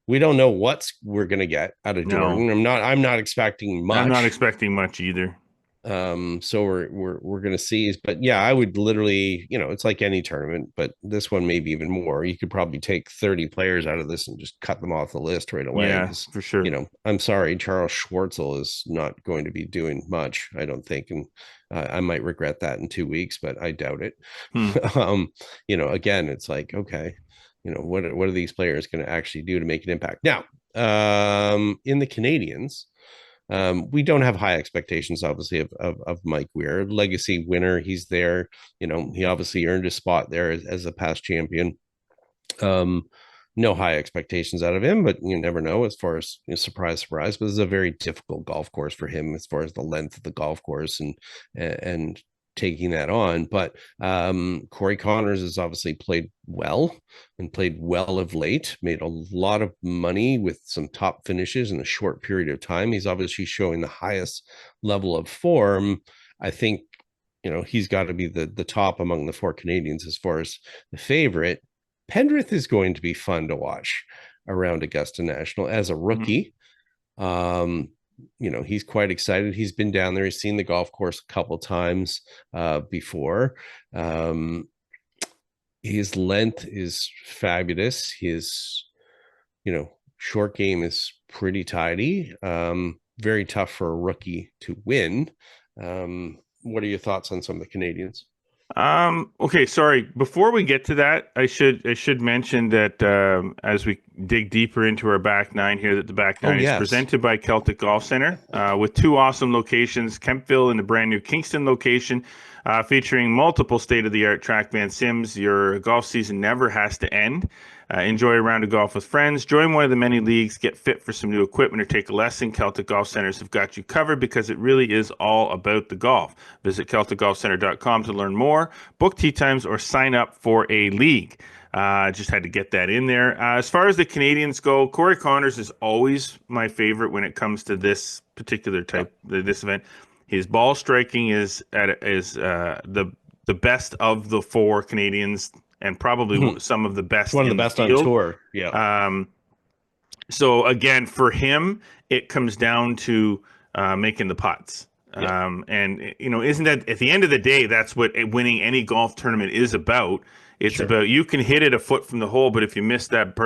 We don't know what we're going to get out of Jordan. I'm not expecting much. I'm not expecting much either. So we're gonna see. But yeah, I would literally, it's like any tournament, but this one maybe even more. You could probably take 30 players out of this and just cut them off the list right away. Yeah, Because for sure. I'm sorry, Charles Schwartzel is not going to be doing much, I don't think, and I might regret that in 2 weeks, but I doubt it. Hmm. Again, it's like, okay, what are these players going to actually do to make an impact now? In the Canadians. We don't have high expectations, obviously, of Mike Weir, legacy winner. He's there. He obviously earned a spot there as a past champion. No high expectations out of him, but you never know as far as surprise. But this is a very difficult golf course for him as far as the length of the golf course and taking that on. But Corey Connors has obviously played well of late, made a lot of money with some top finishes in a short period of time. He's obviously showing the highest level of form. I think, he's got to be the top among the four Canadians as far as the favorite. Pendrith is going to be fun to watch around Augusta National as a rookie. He's quite excited. He's been down there. He's seen the golf course a couple times before. His length is fabulous. His, short game is pretty tidy. Very tough for a rookie to win. What are your thoughts on some of the Canadians? Okay, sorry. Before we get to that, I should mention that as we dig deeper into our back nine here, that the back nine is presented by Celtic Golf Center with two awesome locations, Kempville and the brand new Kingston location, featuring multiple state-of-the-art TrackMan sims. Your golf season never has to end. Enjoy a round of golf with friends. Join one of the many leagues. Get fit for some new equipment or take a lesson. Celtic Golf Centers have got you covered because it really is all about the golf. Visit CelticGolfCenter.com to learn more, book tee times, or sign up for a league. Just had to get that in there. As far as the Canadians go, Corey Connors is always my favorite when it comes to this particular type, this event. His ball striking is the best of the four Canadians, and probably some of the best. One of the best on tour. Yeah. So again, for him, it comes down to making the putts. And isn't that at the end of the day, that's what winning any golf tournament is about? It's about, you can hit it a foot from the hole, but if you miss that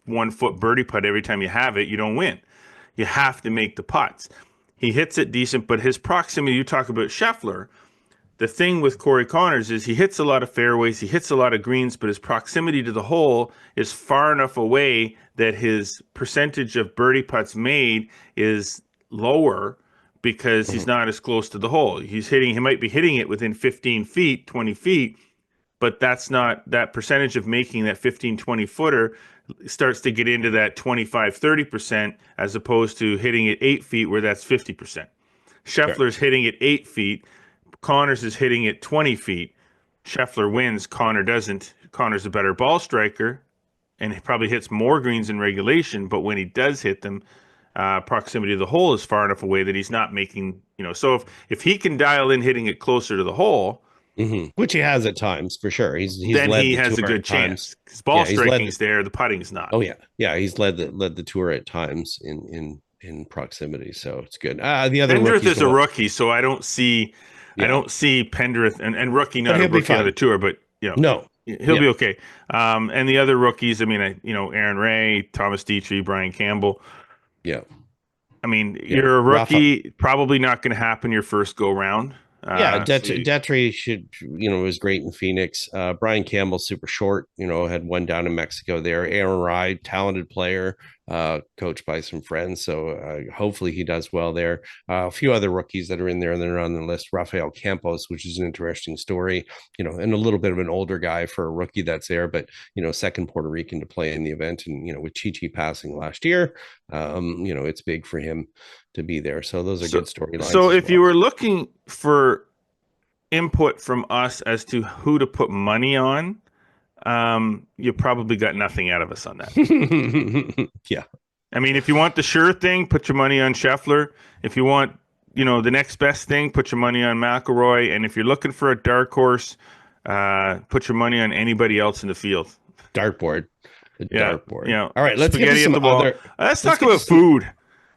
1 foot birdie putt every time you have it, you don't win. You have to make the putts. He hits it decent, but his proximity, you talk about Scheffler. The thing with Corey Connors is he hits a lot of fairways, he hits a lot of greens, but his proximity to the hole is far enough away that his percentage of birdie putts made is lower because he's not as close to the hole. He might be hitting it within 15 feet, 20 feet, but that's not, that percentage of making that 15, 20 footer starts to get into that 25, 30% as opposed to hitting it 8 feet where that's 50%. Scheffler's hitting it 8 feet. Connors is hitting it 20 feet. Scheffler wins. Connor doesn't. Connor's a better ball striker, and he probably hits more greens in regulation. But when he does hit them, proximity to the hole is far enough away that he's not making. So if he can dial in hitting it closer to the hole, which he has at times for sure, then he has a good chance. His ball striking's there, the putting's not. Oh yeah. He's led the tour at times in proximity, so it's good. The other Pendrith is a rookie, so I don't see. Yeah. I don't see Pendrith and rookie, not a rookie on the tour, but no, he'll be okay. And the other rookies, I mean, Aaron Ray, Thomas Dietrich, Brian Campbell. Yeah. I mean, you're a rookie, probably not going to happen your first go round. Detry should, was great in Phoenix. Brian Campbell, super short, had one down in Mexico there. Aaron Rye, talented player, coached by some friends. So hopefully he does well there. A few other rookies that are in there and they're on the list. Rafael Campos, which is an interesting story, and a little bit of an older guy for a rookie that's there, but, second Puerto Rican to play in the event. And, with Chi passing last year, it's big for him to be there. So those are good storylines. So if you were looking for input from us as to who to put money on, you probably got nothing out of us on that. Yeah. I mean, if you want the sure thing, put your money on Scheffler. If you want, the next best thing, put your money on McIlroy. And if you're looking for a dark horse, put your money on anybody else in the field. Dartboard. Dartboard. All right, let's get to some let's talk about food.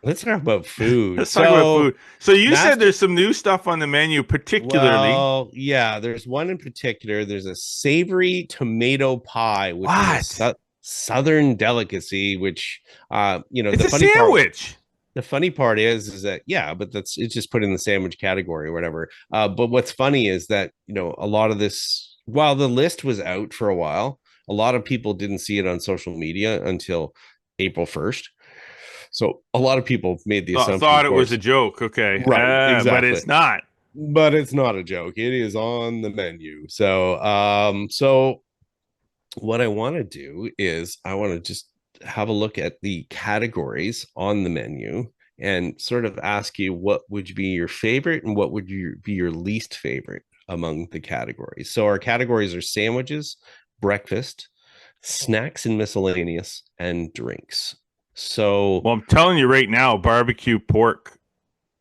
Let's talk about food. Let's talk about food. So you said Master, there's some new stuff on the menu, particularly. well, yeah, there's one in particular. There's a savory tomato pie, which is a What? southern delicacy, which It's the a funny part. sandwich. The funny part is that yeah, but it's just put in the sandwich category or whatever. But what's funny is that a lot of this, while the list was out for a while, a lot of people didn't see it on social media until April 1st. So a lot of people made the assumption, Thought of it was course, a joke. Okay. right? But Exactly. it's not. But it's not a joke. It is on the menu. So what I want to do is I want to just have a look at the categories on the menu and sort of ask you what would be your favorite and what would be your least favorite among the categories. So our categories are sandwiches, breakfast, snacks and miscellaneous, and drinks. So Well, I'm telling you right now, barbecue pork.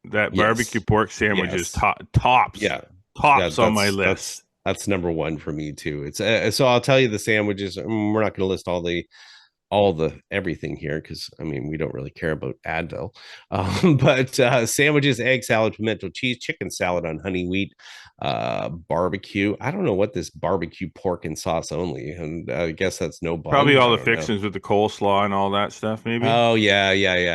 That barbecue yes, pork sandwich is yes, tops yeah, on my list. that's number one for me too. It's so I'll tell you the sandwiches. We're not going to list all the everything here because I mean we don't really care about Advil, but sandwiches, egg salad, pimento cheese, chicken salad on honey wheat, barbecue. I don't know what this barbecue pork and sauce only, and I guess that's no bun. Probably all I the don't know. fixings with the coleslaw and all that stuff, maybe. Oh yeah.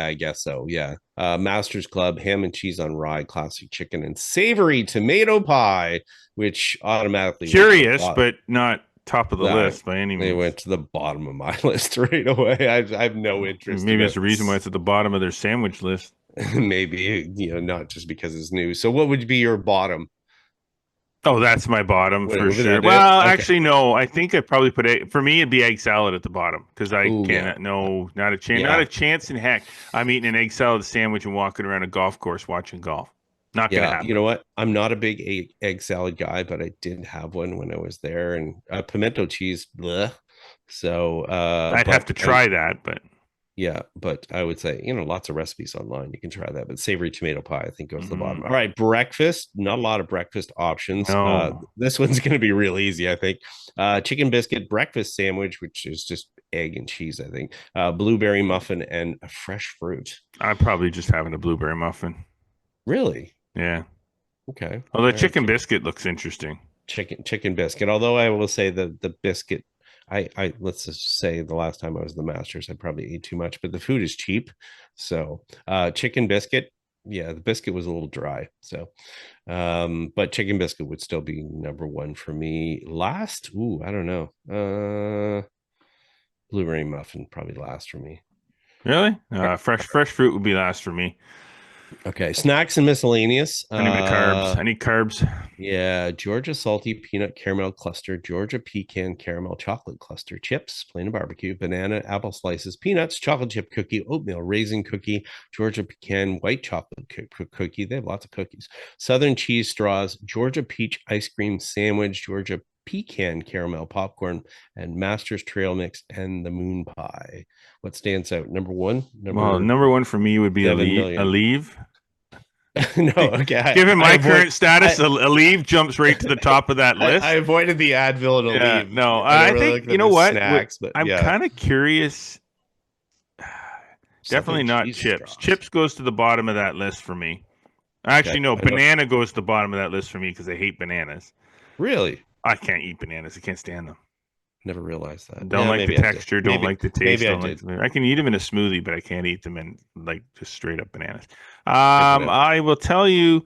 I guess so. Yeah. Masters Club, ham and cheese on rye, classic chicken, and savory tomato pie, which automatically Curious, but not top of the list by any they means. went to the bottom of my list right away. I have no interest. Maybe that's the reason why it's at the bottom of their sandwich list. Maybe not just because it's new. So, what would be your bottom? Oh, that's my bottom for sure. Okay. Actually, no. I think I'd probably put for me, it'd be egg salad at the bottom because I Ooh, cannot. yeah. No, not a chance. Yeah. Not a chance in heck. I'm eating an egg salad sandwich and walking around a golf course watching golf. Not gonna happen. You know what? I'm not a big egg salad guy, but I did have one when I was there, and pimento cheese. Bleh. So I'd have to try that, but yeah, but I would say, lots of recipes online. You can try that. But savory tomato pie, I think, goes to the bottom. All right, breakfast. Not a lot of breakfast options. No. This one's going to be real easy, I think. Chicken biscuit breakfast sandwich, which is just egg and cheese, I think. Blueberry muffin and a fresh fruit. I'm probably just having a blueberry muffin. Really? Yeah. Okay. Although chicken biscuit looks interesting. Chicken biscuit. Although I will say the biscuit, I let's just say the last time I was at the Masters, I probably ate too much, but the food is cheap. So chicken biscuit, yeah, the biscuit was a little dry. So but chicken biscuit would still be number one for me. Last, I don't know. Blueberry muffin probably last for me. Really? Fresh fruit would be last for me. Okay, snacks and miscellaneous. I need the carbs. I need carbs. Yeah, Georgia salty peanut caramel cluster, Georgia pecan caramel chocolate cluster, chips, plain and barbecue, banana, apple slices, peanuts, chocolate chip cookie, oatmeal raisin cookie, Georgia pecan white chocolate cookie. They have lots of cookies. Southern cheese straws, Georgia peach ice cream sandwich, Georgia pecan caramel popcorn, and Master's trail mix and the moon pie. What stands out? Number one? Number one for me would be a leave. No, okay. Given my current status, a leave jumps right to the top of that list. I avoided the Advil and a leave. No, I think you know what? Snacks, but I'm kind of curious. Definitely not chips. Straws. Chips goes to the bottom of that list for me. Actually, no, banana goes to the bottom of that list for me because I hate bananas. Really? I can't eat bananas. I can't stand them. Never realized that. Don't like the texture. Don't like the taste. Maybe I can eat them in a smoothie, but I can't eat them in like just straight up bananas. I will tell you.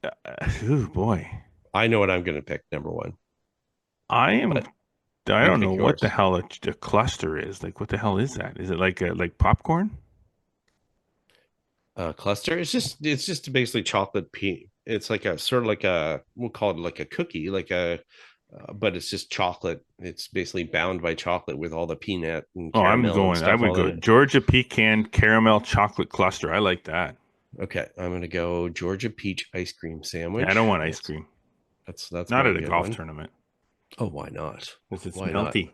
Oh boy, I know what I'm going to pick. Number one. I don't know what the hell a cluster is. Like, what the hell is that? Is it like popcorn? Cluster. It's just basically chocolate It's like a sort of like we'll call it like a cookie, but it's just chocolate. It's basically bound by chocolate with all the peanut and caramel. I would go Georgia pecan caramel chocolate cluster. I like that. Okay, I'm gonna go Georgia peach ice cream sandwich. Yeah, I don't want ice cream. That's not at a golf tournament. Oh, why not? Because it's melty.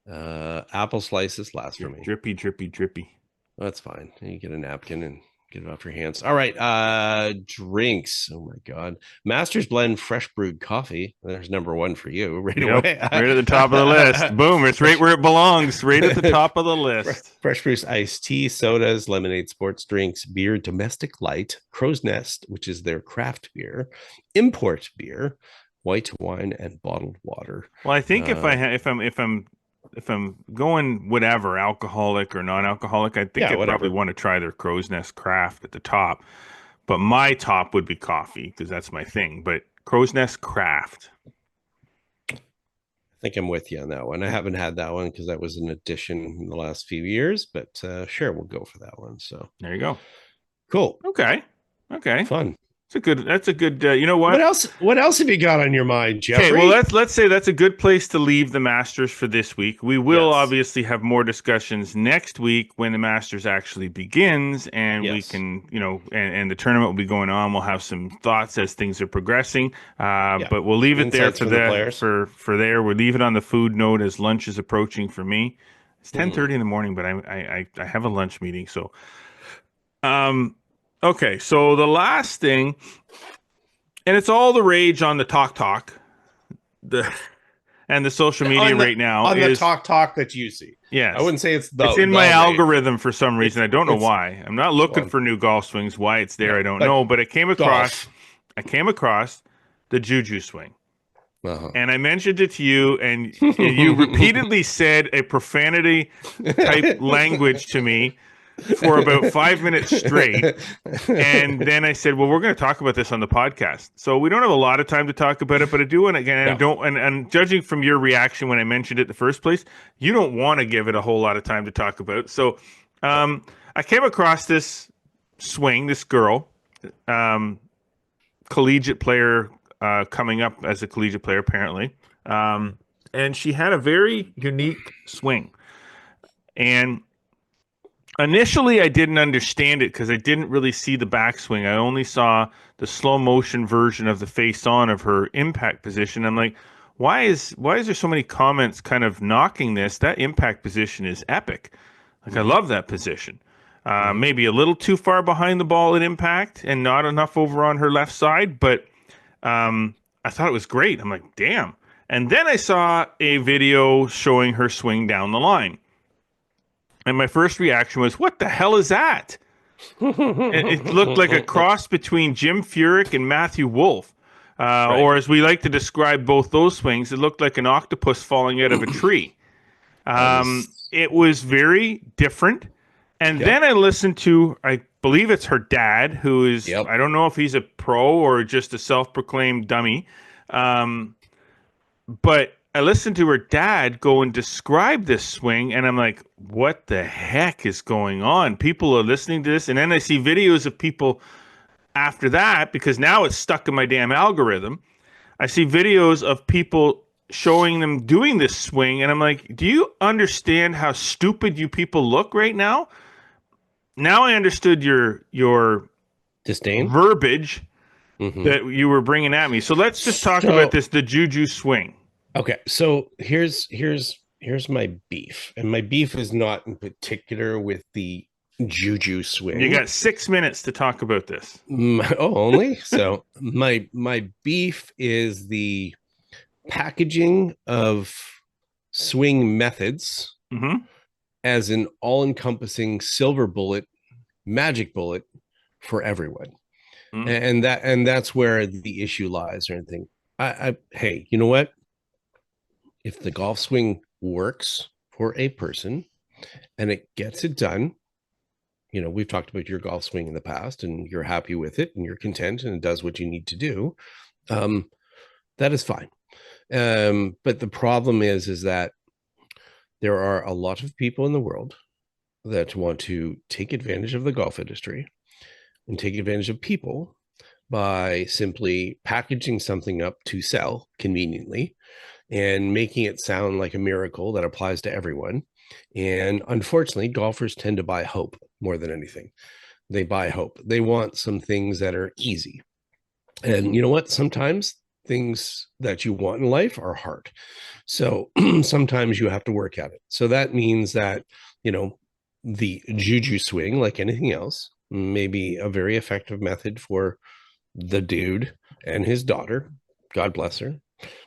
Apple slices last for me. Drippy. That's fine. You get a napkin and Get it off your hands. All right. Drinks. Oh my God. Master's Blend fresh brewed coffee. There's number one for you right away. Right at the top of the list. Boom. It's right where it belongs. Right at the top of the list. Fresh brewed iced tea, sodas, lemonade, sports drinks, beer, domestic light, Crow's Nest, which is their craft beer, import beer, white wine, and bottled water. Well, I think if I'm going whatever, alcoholic or non-alcoholic, I think I'd probably want to try their Crow's Nest Craft at the top. But my top would be coffee because that's my thing. But Crow's Nest Craft. I think I'm with you on that one. I haven't had that one because that was an addition in the last few years. But sure, we'll go for that one. So there you go. Cool. Okay. Fun. That's a good. You know what? What else have you got on your mind, Jeffrey? Okay, well let's say that's a good place to leave the Masters for this week. We will obviously have more discussions next week when the Masters actually begins, and we can, and the tournament will be going on. We'll have some thoughts as things are progressing. But we'll leave it there for there. We'll leave it on the food note as lunch is approaching for me. It's 10:30 in the morning, but I have a lunch meeting, so. Okay, so the last thing, and it's all the rage on the talk, and the social media right now on the talk that you see. Yes, I wouldn't say it's in my algorithm for some reason. I don't know why. I'm not looking for new golf swings. Why it's there, I don't know. But I came across the Juju swing. And I mentioned it to you, and you repeatedly said a profanity type language to me for about 5 minutes straight. And then I said, well, we're going to talk about this on the podcast. So we don't have a lot of time to talk about it, but I do. And again, and judging from your reaction when I mentioned it in the first place, you don't want to give it a whole lot of time to talk about. So I came across this swing, this girl, collegiate player, coming up as a collegiate player, apparently. And she had a very unique swing. And initially, I didn't understand it because I didn't really see the backswing. I only saw the slow motion version of the face on of her impact position. I'm like, why is there so many comments kind of knocking this? That impact position is epic. Like, I love that position. Maybe a little too far behind the ball at impact and not enough over on her left side, but I thought it was great. I'm like, damn. And then I saw a video showing her swing down the line. And my first reaction was, what the hell is that? It looked like a cross between Jim Furyk and Matthew Wolff. Or as we like to describe both those swings, it looked like an octopus falling out of a tree. It was very different. And then I listened to, I believe it's her dad, who is, I don't know if he's a pro or just a self-proclaimed dummy. But I listened to her dad go and describe this swing, and I'm like, what the heck is going on? People are listening to this, and then I see videos of people after that, because now it's stuck in my damn algorithm. I see videos of people showing them doing this swing, and I'm like, do you understand how stupid you people look right now? Now I understood your disdain verbiage that you were bringing at me. So let's just talk about the Juju swing. Okay, so here's my beef, and my beef is not in particular with the Juju swing. You got 6 minutes to talk about this. Only? So my beef is the packaging of swing methods as an all-encompassing silver bullet, magic bullet for everyone, and that's where the issue lies. Or anything. Hey, you know what? If the golf swing works for a person and it gets it done, we've talked about your golf swing in the past and you're happy with it and you're content and it does what you need to do. That is fine. But the problem is that there are a lot of people in the world that want to take advantage of the golf industry and take advantage of people by simply packaging something up to sell conveniently and making it sound like a miracle that applies to everyone. And unfortunately, golfers tend to buy hope more than anything. They buy hope. They want some things that are easy. And you know what? Sometimes things that you want in life are hard. So sometimes you have to work at it. So that means that, the Juju swing, like anything else, maybe a very effective method for the dude and his daughter. God bless her.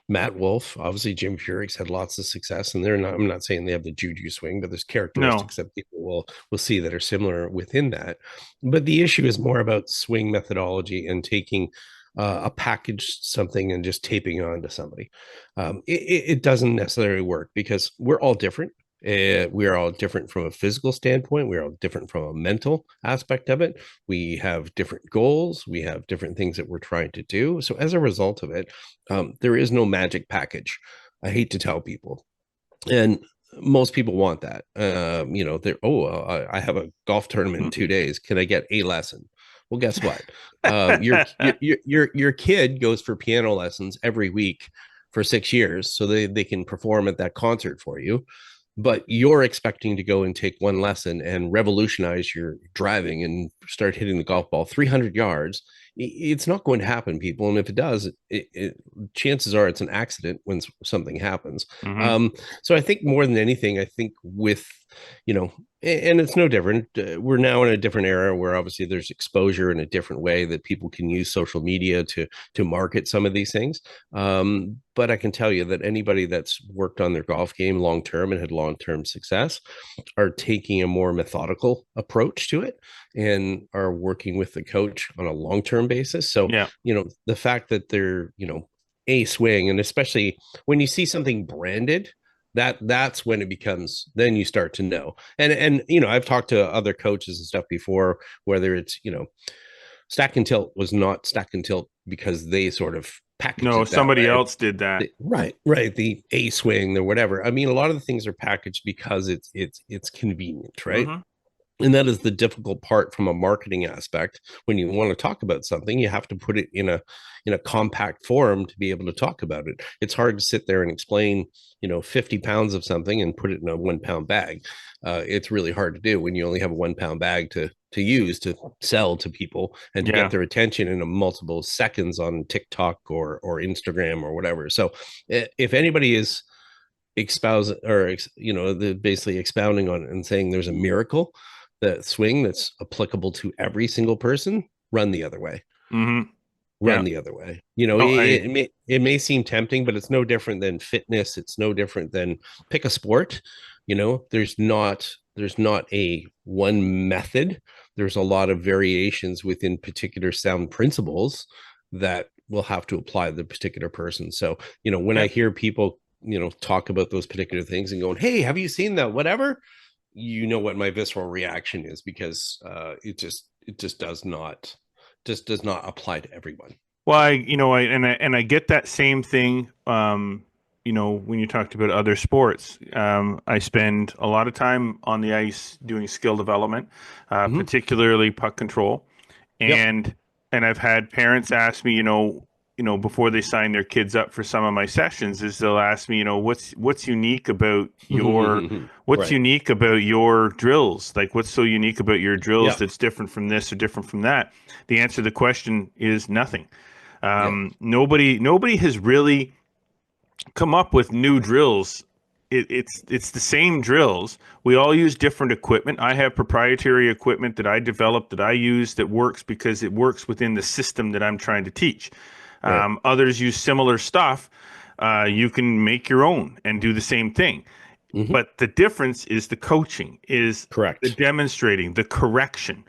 Matt Wolf, obviously Jim Furyk's had lots of success, and they're not. I'm not saying they have the juju swing, but there's No. characteristics that people will see that are similar within that. But the issue is more about swing methodology and taking a package something and just taping on to somebody. It doesn't necessarily work because we're all different. We are all different from a physical standpoint. We're all different from a mental aspect of it. We have different goals. We have different things that we're trying to do. So as a result of it, there is no magic package. I hate to tell people, and most people want that. They're I have a golf tournament in 2 days. Can I get a lesson? Well, guess what? Your kid goes for piano lessons every week for 6 years, so they can perform at that concert for you, but you're expecting to go and take one lesson and revolutionize your driving and start hitting the golf ball 300 yards. It's not going to happen, people. And if it does, chances are it's an accident when something happens. So I think more than anything, I think with, and it's no different. We're now in a different era where obviously there's exposure in a different way that people can use social media to market some of these things. But I can tell you that anybody that's worked on their golf game long term and had long term success are taking a more methodical approach to it and are working with the coach on a long term basis. So, Yeah. The fact that they're, a swing, and especially when you see something branded, that's when it becomes, then you start to know. And I've talked to other coaches and stuff before, whether it's, stack and tilt was not stack and tilt because they sort of packaged No, it that somebody way. else did that. Right. The A swing or whatever. I mean, a lot of the things are packaged because it's convenient, right? And that is the difficult part from a marketing aspect. When you want to talk about something, you have to put it in a compact form to be able to talk about it. It's hard to sit there and explain 50 pounds of something and put it in a 1 pound bag. It's really hard to do when you only have a 1 pound bag to use to sell to people and to get their attention in a multiple seconds on TikTok or Instagram or whatever. So if anybody is basically expounding on it and saying there's a miracle that swing that's applicable to every single person, run the other way. Run the other way. It may seem tempting, but it's no different than fitness. It's no different than pick a sport. There's not a one method. There's a lot of variations within particular sound principles that will have to apply to the particular person. So, when I hear people, talk about those particular things and going, hey, have you seen that? Whatever, what my visceral reaction is, because it just does not apply to everyone. Well, I get that same thing. When you talked about other sports, I spend a lot of time on the ice doing skill development, particularly puck control, and I've had parents ask me, before they sign their kids up for some of my sessions, is they'll ask me, what's unique about your unique about your drills? Like, what's so unique about your drills that's different from this or different from that? The answer to the question is nothing. Nobody has really come up with new drills. It's the same drills. We all use different equipment. I have proprietary equipment that I developed that I use that works because it works within the system that I'm trying to teach. Others use similar stuff. You can make your own and do the same thing. But the difference is the coaching, is the demonstrating, the correction.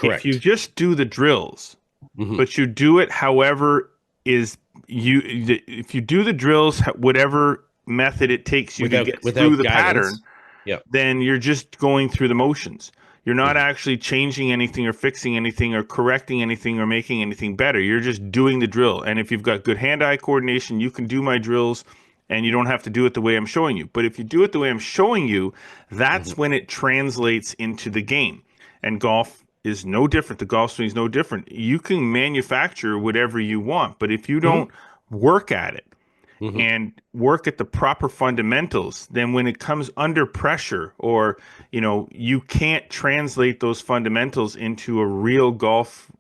If you just do the drills, but you do it however if you do the drills, whatever method it takes you to get through the pattern, then you're just going through the motions. You're not actually changing anything or fixing anything or correcting anything or making anything better. You're just doing the drill. And if you've got good hand-eye coordination, you can do my drills and you don't have to do it the way I'm showing you. But if you do it the way I'm showing you, that's when it translates into the game. And golf is no different. The golf swing is no different. You can manufacture whatever you want, but if you don't work at it and work at the proper fundamentals, then when it comes under pressure, or you can't translate those fundamentals into a real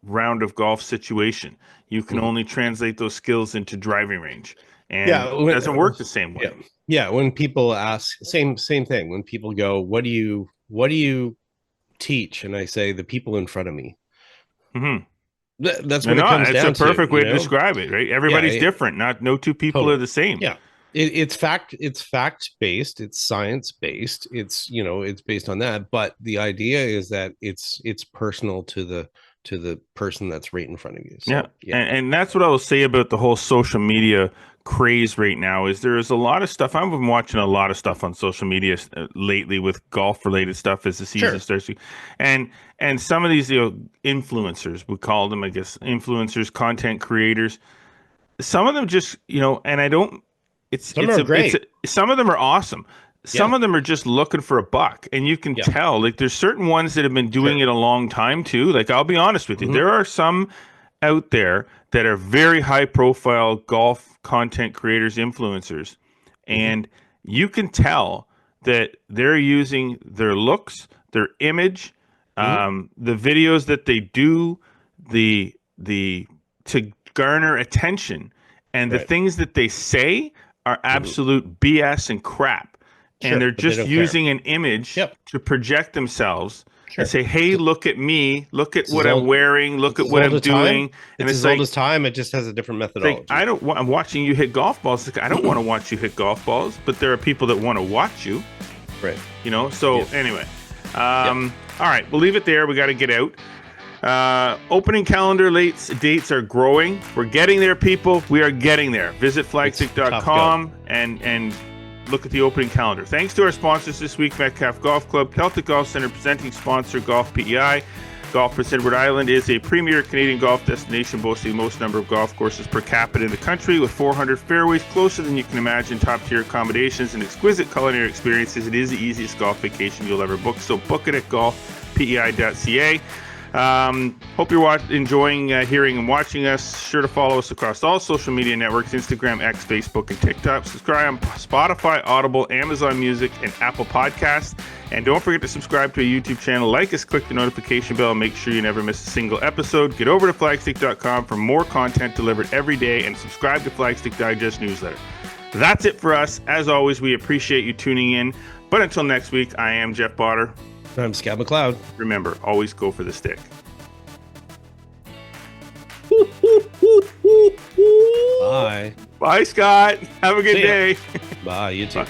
round of golf situation. You can only translate those skills into driving range, and it doesn't work the same way. When people ask, same thing. When people go, what do you teach and I say the people in front of me. Mm-hmm. That's what it comes down to. It's a perfect way you know? to describe it, right? Everybody's Yeah, different. No two people totally. are the same. Yeah. It's fact based, it's science based, it's it's based on that, but the idea is that it's personal to the person that's right in front of you. So, yeah. And that's what I will say about the whole social media craze right now is there is a lot of stuff. I've been watching a lot of stuff on social media lately with golf related stuff as the season starts to, and some of these influencers, we call them, I guess, influencers, content creators, some of them just and I don't some are great. Some of them are awesome. Some Yeah. of them are just looking for a buck, and you can tell. Like there's certain ones that have been doing it a long time too. Like I'll be honest with you, there are some out there that are very high profile golf content creators, influencers, and you can tell that they're using their looks, their image, the videos that they do, the to garner attention, and the things that they say are absolute BS and crap. And they're just using an image to project themselves and say, hey, look at me, look at what I'm wearing, look at what I'm doing. And it's as old as time. It just has a different methodology. Like, I'm watching you hit golf balls. I don't want to watch you hit golf balls, but there are people that want to watch you. Right. Anyway. All right, we'll leave it there. We got to get out. Opening calendar dates are growing. We're getting there, people. We are getting there. Visit flagstick.com and look at the opening calendar. Thanks to our sponsors this week, Metcalf Golf Club, Celtic Golf Center presenting sponsor, Golf PEI. Golf Prince Edward Island is a premier Canadian golf destination boasting the most number of golf courses per capita in the country with 400 fairways closer than you can imagine, top-tier accommodations, and exquisite culinary experiences. It is the easiest golf vacation you'll ever book, so book it at golfpei.ca. Hope you're enjoying hearing and watching us. Sure to follow us across all social media networks, Instagram, X, Facebook, and TikTok. Subscribe on Spotify, Audible, Amazon Music, and Apple Podcasts. And don't forget to subscribe to our YouTube channel. Like us, click the notification bell, and make sure you never miss a single episode. Get over to flagstick.com for more content delivered every day, and subscribe to Flagstick Digest newsletter. That's it for us. As always, we appreciate you tuning in. But until next week, I am Jeff Botter. I'm Scott McLeod. Remember, always go for the stick. Bye. Bye, Scott. Have a good See ya. day. Bye. You too. Bye.